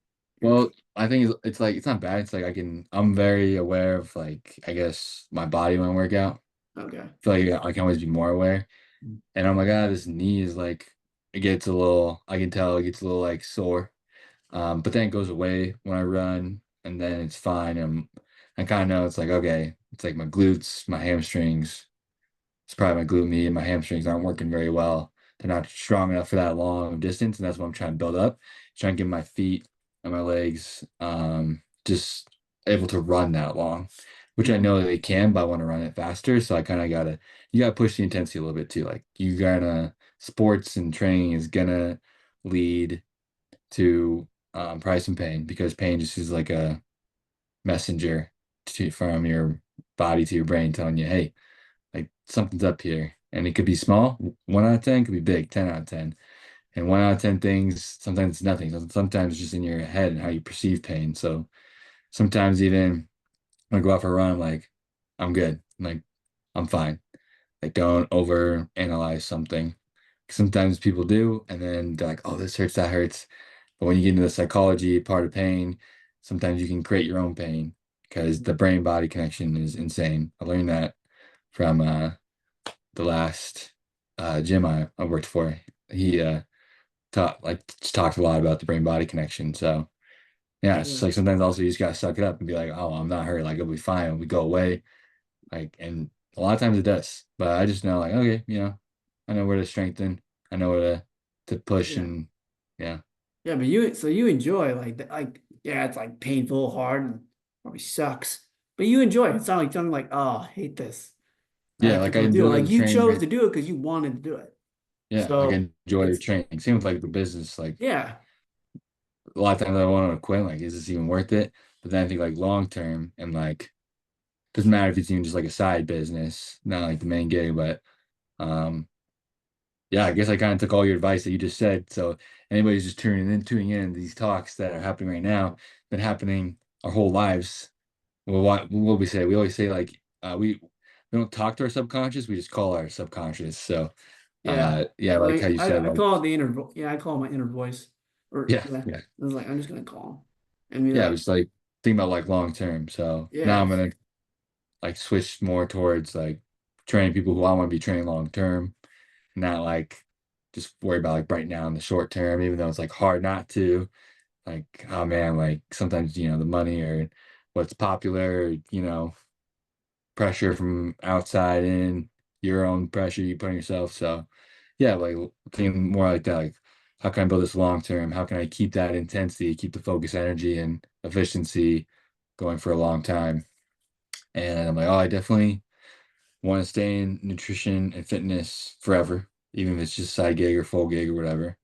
your well, I think it's like it's not bad. It's like I'm very aware of like I guess my body when I work out. okay. Feel like I can always be more aware. And I'm like, this knee is like, it gets a little, I can tell it gets a little like sore. But then it goes away when I run and then it's fine. I kind of know it's like, okay, it's like my glutes, my hamstrings. It's probably my glute med and my hamstrings aren't working very well. They're not strong enough for that long distance. And that's what I'm trying to build up. Trying to get my feet and my legs just able to run that long, which I Mhm. know they can, but I want to run it faster. So I kind of you gotta push the intensity a little bit too. Like sports and training is gonna lead to probably some pain because pain just is like a messenger from your body to your brain telling you, hey, like something's up here. And it could be small, 1 out of 10 could be big, 10 out of 10. And 1 out of 10 things, sometimes it's nothing. Sometimes it's just in your head and how you perceive pain. So sometimes even when I go out for a run, I'm like, I'm good. Like, I'm fine. Like, don't over analyze something. Sometimes people do, and then they're like, oh, this hurts, that hurts. But when you get into the psychology part of pain, sometimes you can create your own pain because the brain body connection is insane. I learned that from the last gym I worked for. He just talked a lot about the brain body connection. So yeah, it's just Yeah, like sometimes also you just gotta suck it up and be like, oh, I'm not hurt. Like it'll be fine when we go away. Like and a lot of times it does. But I just know like, okay, I know where to strengthen. I know where to push yeah, and yeah. yeah. But you enjoy like yeah, it's like painful, hard, and probably sucks. But you enjoy it. It's not like something like oh, I hate this. Yeah, Like like I people do. enjoy Like the you training, chose right? to do it because you wanted to do it. Yeah, like So I enjoy it's training. Same with like the business. Like yeah, a lot of times I want to quit, like, is this even worth it? But then I think like long term and like doesn't matter if it's even just like a side business, not like the main gig, but um yeah, I guess I kind of took all your advice that you just said. So anybody's just tuning in these talks that are happening right now, been happening our whole lives. well, what we say? We always say like we don't talk to our subconscious, we just call our subconscious. So Yeah. yeah, like how Like you said, I like call it the I call it my inner voice. Or yeah, yeah. yeah, I was like, I'm just gonna call him and be yeah. like, It's like think about like long term. So now I'm yes. gonna like switch more towards like training people who I want to be training long term, not like just worry about like right now in the short term, even though it's like hard not to. Like, oh man, like sometimes, the money or what's popular, or, pressure from outside in, your own pressure you put on yourself. So yeah, like thinking more like that, like how can I build this long term? How can I keep that intensity, keep the focus, energy, and efficiency going for a long time? And I'm like, oh, I definitely want to stay in nutrition and fitness forever, even if it's just side gig or full gig or whatever,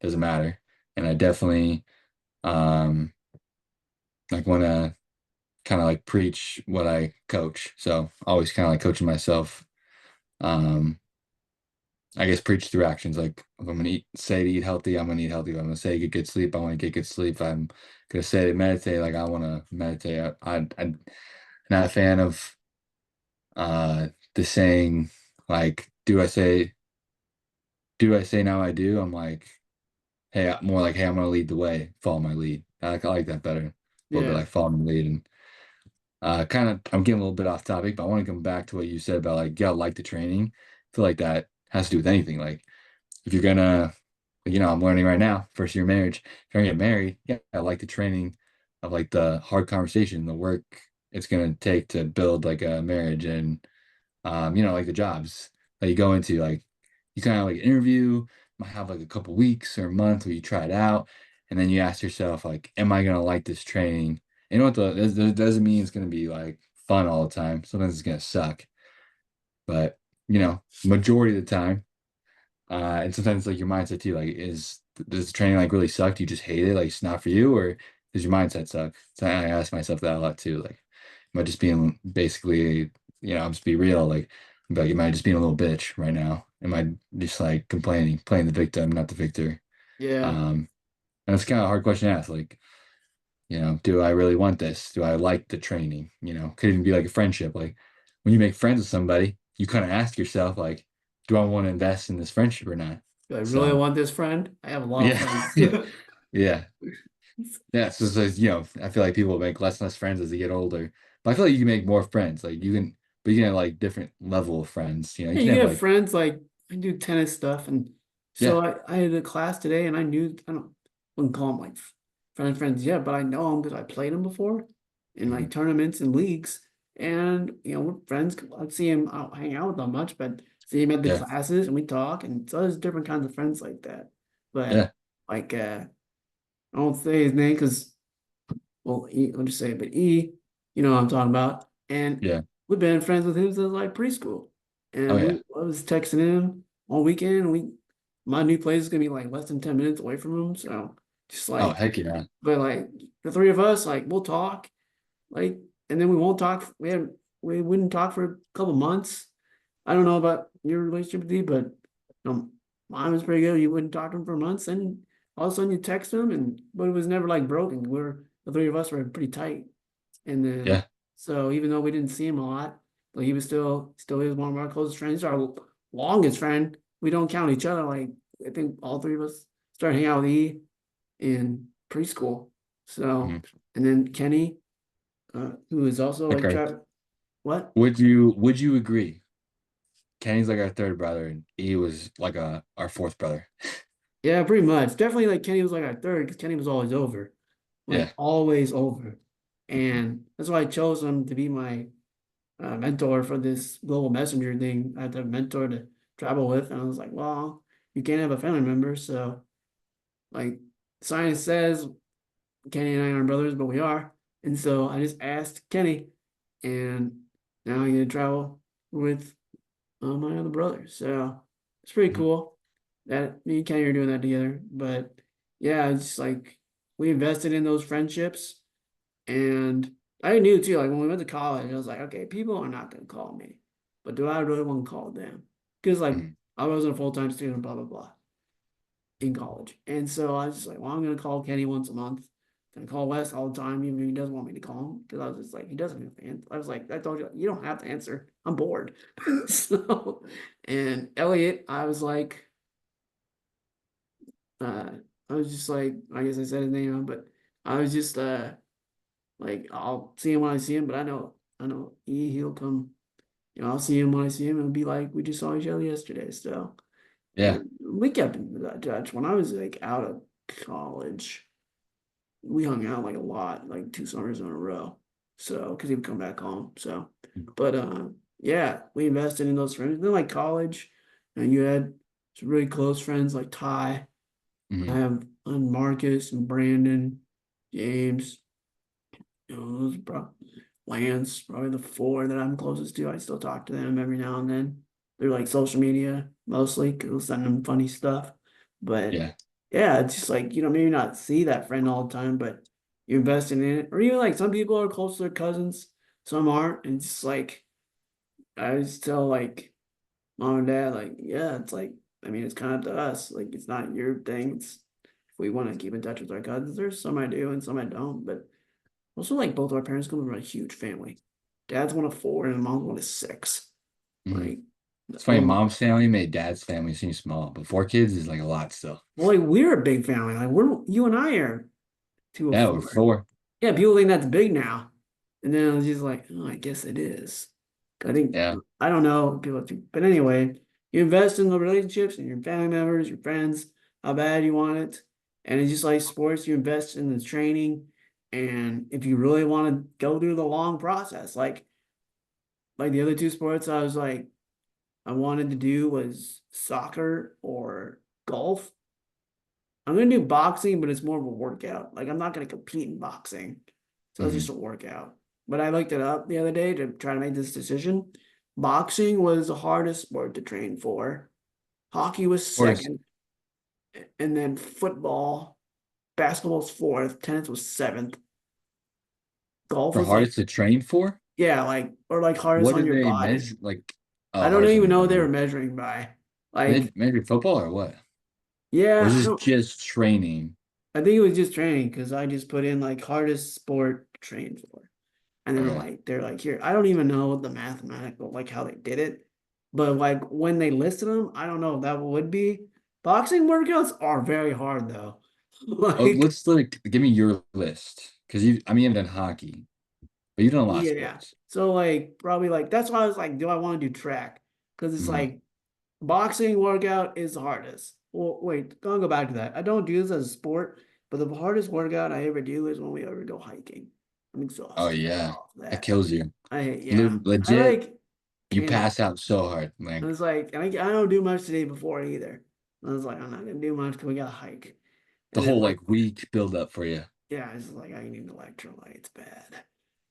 doesn't matter. And I definitely um like want to kind of like preach what I coach. So always kind of like coaching myself. Um, I guess preach through actions. Like if I'm gonna say to eat healthy, I'm gonna eat healthy. If I'm gonna say get good sleep, I want to get good sleep. If I'm gonna say to meditate, like I want to meditate. I'm not a fan of the saying like, do I say now I do? I'm like, hey, more like, hey, I'm gonna lead the way, follow my lead. I like that better. A little bit Yeah. like follow my lead. And kind of, I'm getting a little bit off topic, but I want to come back to what you said about like, you gotta like the training. I feel like that has to do with anything. Like, if you're gonna, I'm learning right now, first year of marriage, if you're gonna get married, yeah, I like the training of like the hard conversation, the work it's gonna take to build like a marriage and, like the jobs that you go into, like you kind of like interview, might have like a couple weeks or a month where you try it out, and then you ask yourself, like, am I gonna like this training? You know what? That doesn't mean it's gonna be like fun all the time. Sometimes it's gonna suck, but majority of the time, and sometimes like your mindset too, like does the training like really suck? Do you just hate it? Like it's not for you, or does your mindset suck? So I ask myself that a lot too. Like, am I just being basically, I'm just be real. Like, I'm like, am I just being a little bitch right now? Am I just like complaining, playing the victim, not the victor? Yeah. And it's kind of a hard question to ask. Like, do I really want this? Do I like the training? Could even be like a friendship. Like when you make friends with somebody, you kind of ask yourself, like, do I want to invest in this friendship or not? Do I really So want this friend? I have a lot of yeah, friends. yeah, yeah, yeah. I feel like people make less and less friends as they get older. But I feel like you can make more friends. Like but you can have like different level of friends. You Yeah, can you have get like, friends like I do tennis stuff, and yeah, so I had a class today, and I knew I don't wouldn't call them like friends yet, but I know them because I played them before in like mhm, tournaments and leagues, and we're friends. I'd see him, I don't hang out with them much, but see him at the yeah, classes, and we talk, and so there's different kinds of friends like that. But yeah, like I won't say his name because well, I'll just say it, but you know what I'm talking about. And yeah. we've been friends with him since like preschool. Oh And yeah. I was texting him all weekend. My new place is gonna be like less than 10 minutes away from him. So just Oh like, heck yeah. but like the three of us, like we'll talk, like, and then we won't talk. We wouldn't talk for a couple months. I don't know about your relationship with D, but mine was pretty good. You wouldn't talk to him for months, and all of a sudden you text him, and but it was never like broken. The three of us were pretty tight, and then Yeah, so even though we didn't see him a lot, but he was still is one of our closest friends. He's our longest friend. We don't count each other. Like I think all three of us started hanging out with E in preschool. So mhm. and then Kenny, who is also like Okay. what? Would you agree? Kenny's like our third brother, and he was like our fourth brother. Yeah, pretty much. Definitely like Kenny was like our third because Kenny was always over, like Yeah. always over. Mhm. And that's why I chose him to be my mentor for this global messenger thing. I had a mentor to travel with. And I was like, well, you can't have a family member. So, like, science says Kenny and I aren't brothers, but we are. And so I just asked Kenny, and now I get to travel with my other brother. So it's pretty Mhm. cool that me and Kenny are doing that together. But yeah, it's like we invested in those friendships, and I knew too. Like when we went to college, I was like, okay, people are not going to call me, but do I really want to call them? Because like Mhm. I wasn't a full time student, blah blah blah, in college, and so I was just like, well, I'm going to call Kenny once a month I call Wes all the time, even if he doesn't want me to call him, because I was just like, he doesn't have to answer. I was like, I told you, you don't have to answer. I'm bored. So, and Elliot, I was like, uh, I was just like, I guess I said his name wrong, but I was just like, I'll see him when I see him, but I know he'll come. I'll see him when I see him and be like, we just saw each other yesterday. So, Yeah. and we kept in touch when I was like out of college. We hung out like a lot, like 2 summers in a row. So, because he would come back home. So, but yeah, we invested in those friends. Then like college, and you had some really close friends like Ty. I Hmm. have Marcus and Brandon, James. Those Lance, probably the four that I'm closest to. I still talk to them every now and then. They're like social media mostly because I'll send them funny stuff. But Yeah. yeah, it's just like, maybe not see that friend all the time, but you're investing in it. Or even like some people are close to their cousins, some aren't. And it's just like, I just tell like mom and dad, like, yeah, it's like, I mean, it's kind of up to us. Like, it's not your thing. It's if we want to keep in touch with our cousins. There's some I do and some I don't. But also, like both our parents come from a huge family. Dad's one of four and mom's one of six. Hmm. Like, It's funny, mom's family made dad's family seem small, but 4 kids is like a lot still. well, like we're a big family. Like you and I are two of Yeah, we're four. 4. Yeah, people think that's big now. And then I was just like, oh, I guess it is. I think Yeah. I don't know people, but anyway, you invest in the relationships and your family members, your friends, how bad you want it, and it's just like sports. You invest in the training, and if you really want to go through the long process, like the other two sports, I was like I wanted to do was soccer or golf. I'm gonna do boxing, but it's more of a workout. Like I'm not gonna compete in boxing. So it's just Hmm. a workout. But I looked it up the other day to try to make this decision. Boxing was the hardest sport to train for. Hockey was Whereas second, and then football, basketball's fourth, tennis was seventh, golf for was like, hardest to train for, yeah, like or like hardest what on did your they body. measure? Like, I oh, don't hardest on even your know what they were body. measuring by. Like, Maybe football or what? Or yeah, is I this don't just training? I think it was just training because I just put in like hardest sport to train for. And Okay. they're like, here, I don't even know the mathematical, like how they did it. But like when they listed them, I don't know if that would be. Boxing workouts are very hard though. Oh, Like, let's like give me your list. Because you haven't done hockey, but you've done a lot of yeah. sports. So like probably like that's why I was like, do I want to do track? Because it's Hmm. like boxing workout is the hardest. Well, wait, I'll go back to that. I don't do this as a sport, but the hardest workout I ever do is when we ever go hiking. I'm Oh exhausted yeah. off That that. kills you. Yeah. I Legit, like you can't pass out so hard. I Like was like, and I don't do much today before either. I was like, I'm not gonna do much because we got to hike. the And then whole like, like week build up for you. yeah, it's like I need electrolytes bad.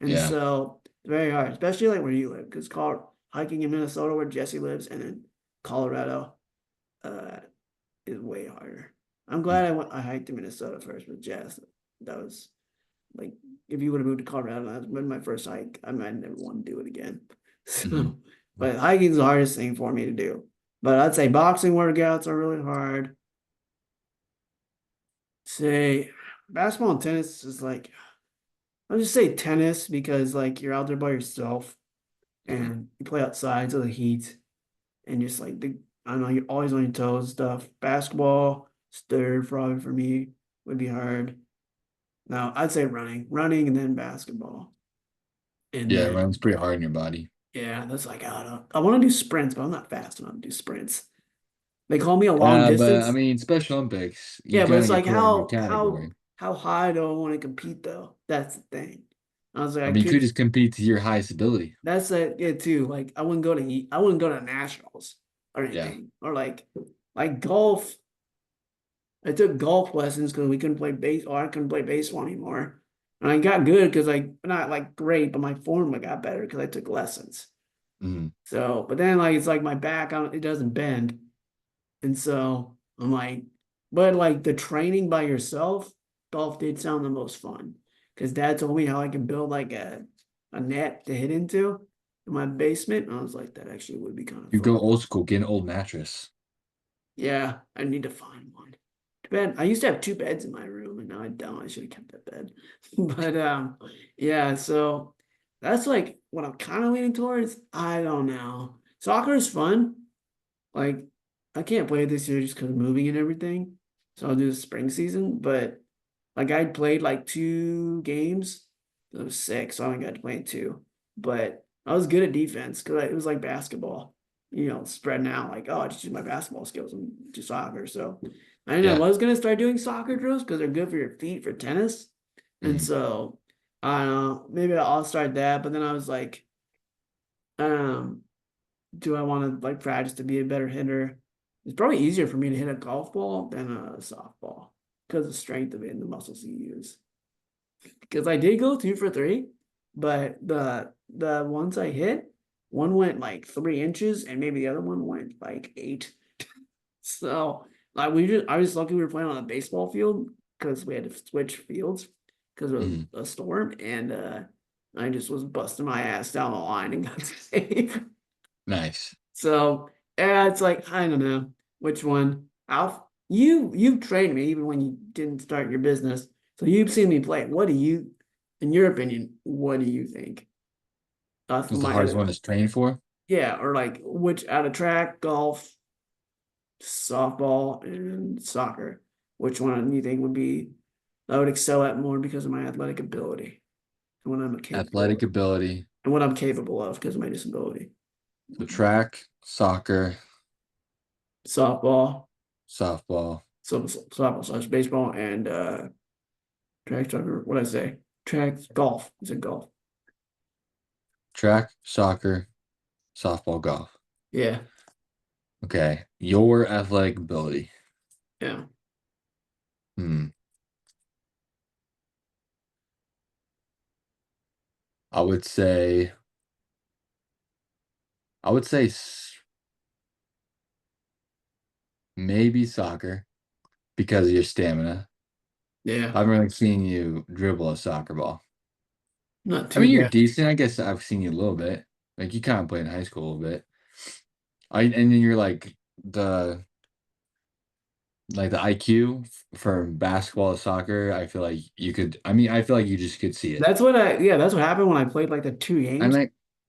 And Yeah. so it's very hard, especially like where you live, because called hiking in Minnesota where Jesse lives, and then Colorado uh is way harder. I'm glad I hiked in Minnesota first with Jess. That was like if you would have moved to Colorado, that was been my first hike. I might never want to do it again. Hmm. So, but hiking's the hardest thing for me to do. But I'd say boxing workouts are really hard. Say basketball and tennis is like I'll just say tennis because like you're out there by yourself Hmm. and you play outside so the heat and just like I don't know, you're always on your toes and stuff. Basketball, third probably for me would be hard. Now I'd say running and then basketball. And Yeah, it then runs pretty hard in your body. yeah, that's like I want to do sprints, but I'm not fast enough to do sprints. They call me a long But I distance. mean, Special Olympics, you Yeah, but kind it's of get like put in your category. how high do I want to compete though? That's the thing. I was like, I I mean, you could could. just compete to your highest ability. That's it too. Like I wouldn't go to nationals or Yeah. anything. Or like golf. I took golf lessons because we couldn't play base or I couldn't play baseball anymore. And I got good because I not like great, but my form got better because I took lessons. Hmm. So, but then like it's like my back, it doesn't bend. And so I'm like, but like the training by yourself, golf did sound the most fun. Because dad told me how I can build like a net to hit into in my basement. And I was like, that actually would be kind of You go fun. old school, get an old mattress. Yeah, I need to find one. bed. I used to have two beds in my room, and now I don't. I should have kept that bed. But yeah. So that's like what I'm kind of leaning towards. I don't know. Soccer is fun. Like I can't play it this year just because of moving and everything. So I'll do the spring season. But like I played like two games. It was six, so I only got to play two. But I was good at defense because it was like basketball, spreading out like, oh, I just use my basketball skills and do soccer. So I know I Yeah. was gonna start doing soccer drills because they're good for your feet for tennis. And Mhm. so I don't know, maybe I'll start that. But then I was like, um, do I want to like practice to be a better hitter? It's probably easier for me to hit a golf ball than a softball because of the strength of it and the muscles you use. Because I did go 2 for 3, but the ones I hit, one went like 3 inches and maybe the other one went like 8. So like I was lucky we were playing on a baseball field because we had to switch fields because of Mhm. a storm, and I just was busting my ass down the line and got safe. Nice. So yeah, it's like I don't know which one. You've trained me even when you didn't start your business, so you've seen me play. What do you, in your opinion, what do you think? For What's the my hardest one to train for? Yeah, or like which out of track, golf, softball, and soccer, which one do you think would be I would excel at more because of my athletic ability and what I'm capable Athletic of, ability. and what I'm capable of because of my disability? So track, soccer, Softball, softball, softball slash baseball, and track soccer. What did I say? Track golf. I said golf. track, soccer, softball, golf. Yeah, Okay. Your athletic ability. yeah. Hmm. I would say, I would say maybe soccer because of your stamina. Yeah, I haven't really seen you dribble a soccer ball. not I too mean, you're bad. decent. I guess I've seen you a little bit. Like you kind of played in high school a little bit. And then you're the IQ for basketball or soccer. I feel like you could. I mean, I feel like you just could see it. That's what happened when I played like the two And games.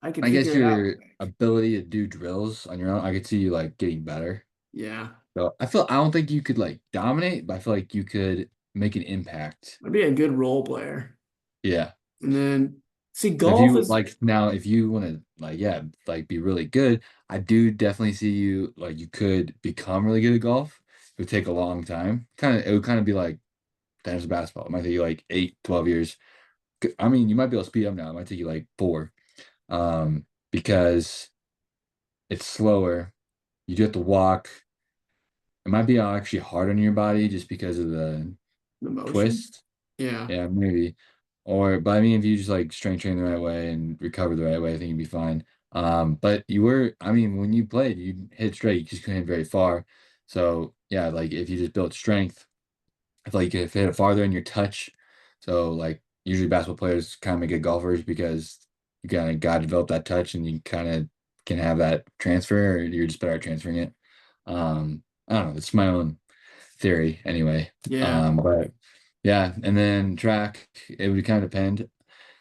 I could I guess figure it out. your ability to do drills on your own, I could see you like getting better. Yeah, So I don't think you could like dominate, but I feel like you could make an impact. I'd be a good role player. Yeah. And then see, So if golf you is like now, if you want to like, yeah, like be really good, I do definitely see you like you could become really good at golf. It would take a long time. It would kind of be like tennis or basketball. It might take you like 8, 12 years. I mean, you might be able to speed up now. It might take you like 4. Because it's slower. You do have to walk. It might be actually hard on your body just because of the the motion. twist. Yeah. Yeah, maybe. But I mean, if you just like strength train the right way and recover the right way, I think you'd be fine. But I mean, when you played, you hit straight, you just couldn't hit very far. So yeah, like if you just built strength, I feel like you could hit it farther in your touch. So like usually basketball players kind of make good golfers because you kind of got to develop that touch and you kind of can have that transfer or you're just better at transferring it. I don't know. It's my own theory anyway. Yeah. But yeah, and then track, it would kind of depend.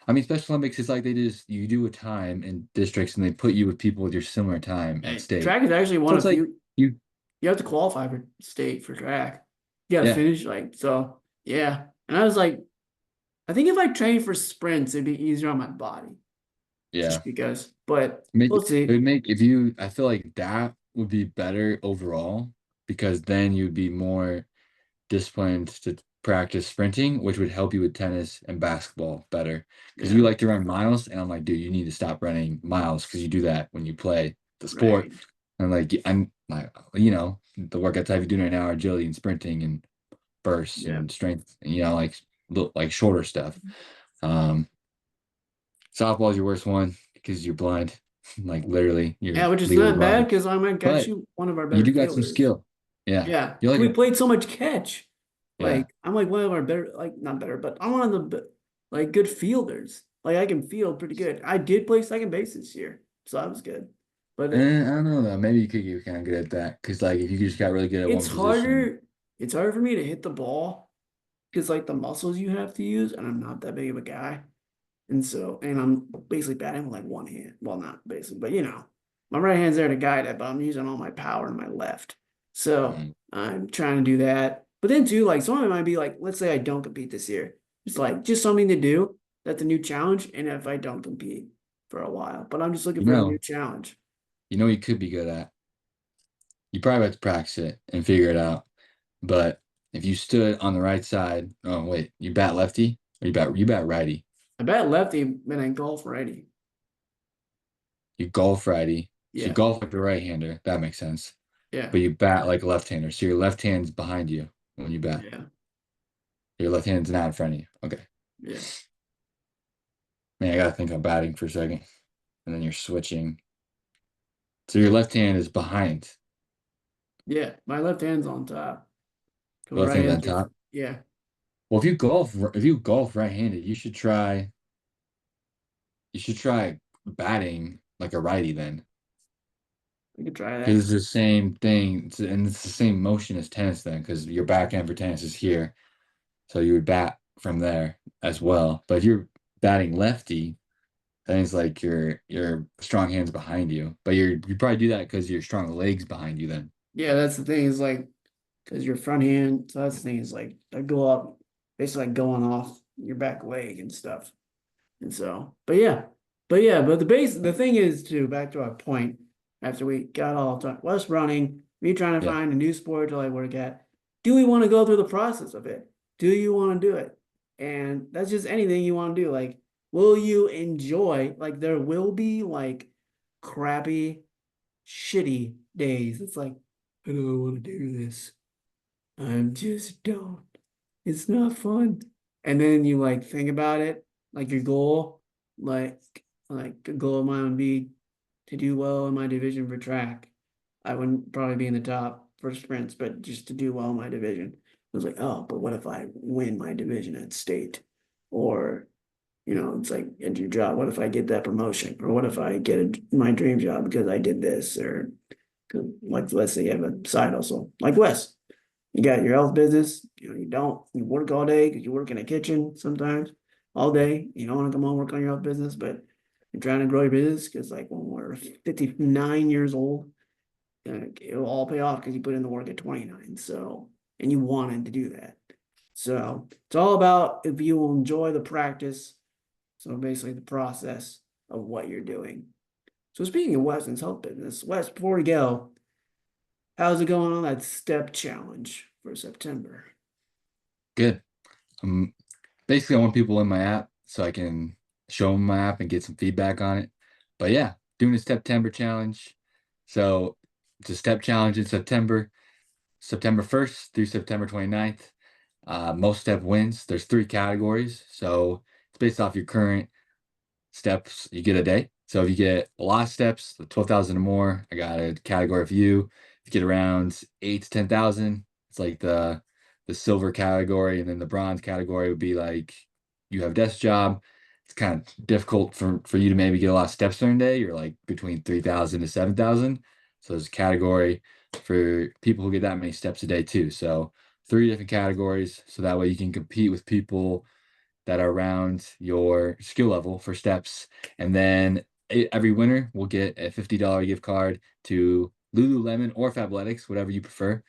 I mean, Special Olympics is like you do a time in districts and they put you with people with your similar time at Hey, state. track is actually So one it's of like you, you have to qualify for state for track. You gotta yeah, finish like so. Yeah. And I was like, I think if I train for sprints, it'd be easier on my body. yeah. Just because. But Make we'll it see. would make if you I feel like that would be better overall because then you'd be more disciplined to practice sprinting, which would help you with tennis and basketball better. Because you Yeah. like to run miles, and I'm like, dude, you need to stop running miles because you do that when you play the sport. Right. And I'm like, the workouts I've been doing right now are agility and sprinting and bursts Yeah. and strength, and like like shorter stuff. Um, Softball is your worst one because you're blind, like literally, you're Yeah, which is legally not bad blind. because I'm But actually one of our you better do got some fielders. skill. Yeah, Yeah. you're like We played so much catch. yeah. Like I'm like one of our better, like not better, but I'm one of like good fielders. Like I can field pretty good. I did play second base this year, so that was good. But And I don't know though. Maybe you could get kind of good at that because like if you just got really good at it's one position, harder. it's hard for me to hit the ball because like the muscles you have to use, and I'm not that big of a guy. And so, and I'm basically batting with like one hand. Well, not basically, but my right hand's there to guide it, but I'm using all my power in my left. So Mhm. I'm trying to do that. But then too, like some of it might be like, let's say I don't compete this year. It's like just something to do. That's a new challenge. And if I don't compete for a while, but I'm just looking You for a new know, challenge. you could be good at. You probably have to practice it and figure it out. But if you stood on the right side, oh wait, you bat lefty or you bat righty? I bet lefty and I golf righty. You golf righty. So you Yeah. golf like a right-hander. That makes sense. Yeah. But you bat like a left-hander. So your left hand's behind you when you bat. Yeah. Your left hand's not in front of you. Okay. Yeah. Man, I gotta think of batting for a second. And then you're switching. So your left hand is behind. Yeah. My left hand's on top. The Your left right hand's hand's on just, top. yeah. Well, if you golf right-handed, you should try batting like a righty then. We could try Because that. it's the same thing, and it's the same motion as tennis then, because your backhand for tennis is here. So you would bat from there as well. But if you're batting lefty, then it's like your strong hands behind you. But you probably do that because your strong legs behind you then. Yeah, that's the thing is like, because your front hand, so that's the thing is like, I go up, basically like going off your back leg and stuff. And so, but the thing is too, back to our point, after we got all done, what's running, me trying to Yeah. find a new sport to like work at. Do we want to go through the process of it? Do you want to do it? And that's just anything you want to do. Like, will you enjoy, like, there will be like crappy, shitty days. It's like, I don't want to do this. I'm just don't. It's not fun. And then you like think about it, like your goal, like like a goal of mine would be to do well in my division for track. I wouldn't probably be in the top for sprints, but just to do well in my division. I was like, oh, but what if I win my division at state? Or, it's like at your job, what if I get that promotion? Or what if I get my dream job because I did this? Or like let's say you have a side hustle, like Wes. You got your health business, you don't, you work all day because you work in a kitchen sometimes all day. You don't want to come home and work on your health business, but you're trying to grow your business because like when we're 59 years old, it'll all pay off because you put in the work at 29. So, and you wanted to do that. So it's all about if you will enjoy the practice. So basically the process of what you're doing. So speaking of Weston's health business, Wes, before we go, how's it going on that step challenge for September? Good. Um, Basically, I want people in my app so I can show them my app and get some feedback on it. But yeah, doing a September challenge. So it's a step challenge in September, September 1st through September 29th. Most step wins. There's 3 categories. So it's based off your current steps you get a day. So if you get a lot of steps, 12,000 or more, I got a category for you. If you get around 8 to 10,000, it's like the silver category, and then the bronze category would be like you have a desk job. It's kind of difficult for you to maybe get a lot of steps during the day. You're like between 3,000 to 7,000. So there's a category for people who get that many steps a day too. So 3 different categories, so that way you can compete with people that are around your skill level for steps. And then every winner will get a $50 gift card to Lululemon or Fabletics, whatever you prefer.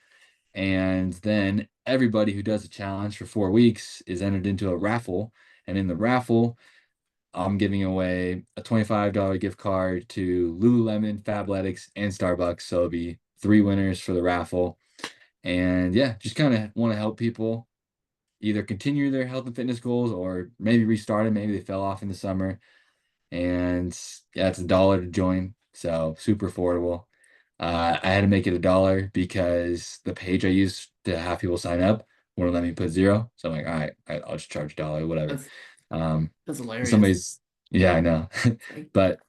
And then everybody who does a challenge for 4 weeks is entered into a raffle. And in the raffle, I'm giving away a $25 gift card to Lululemon, Fabletics, and Starbucks. So it'll be 3 winners for the raffle. And yeah, just kind of want to help people either continue their health and fitness goals or maybe restart it. Maybe they fell off in the summer. And yeah, it's $1 to join. So super affordable. I had to make it $1 because the page I use to have people sign up wouldn't let me put zero. So I'm like, all right, I'll just charge $1, whatever. That's Um, that's hilarious. somebody's, yeah, I know. It's like, But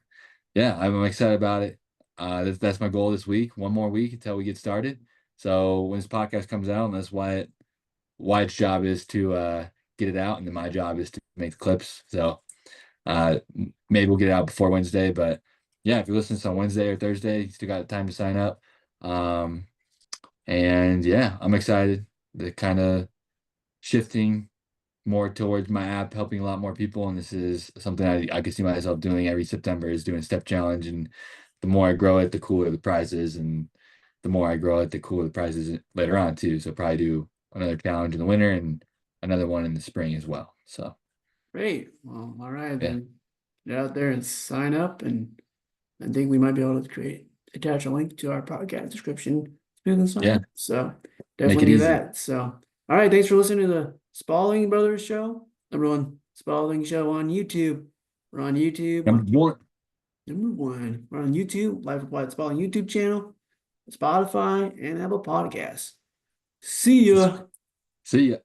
yeah, I'm excited about it. That's my goal this week. One more week until we get started. So when this podcast comes out, and that's Wyatt's job is to get it out, and then my job is to make the clips. So maybe we'll get it out before Wednesday, but yeah, if you listen to this on Wednesday or Thursday, you still got time to sign up. And yeah, I'm excited. the kind of shifting more towards my app, helping a lot more people. And this is something I can see myself doing every September, is doing a step challenge. And the more I grow it, the cooler the prizes. And the more I grow it, the cooler the prizes later on too. So probably do another challenge in the winter and another one in the spring as well. So Great. Well, all right, yeah, then get out there and sign up. And I think we might be able to attach a link to our podcast description so you can sign yeah, up. So make definitely it do easy. that. So, all right, thanks for listening to the Spalding Brothers show. Everyone, Spalding show on YouTube. We're on YouTube. Number one. Number one. We're on YouTube, Life with Wyatt Spalding YouTube channel, Spotify, and Apple Podcasts. See ya. See ya.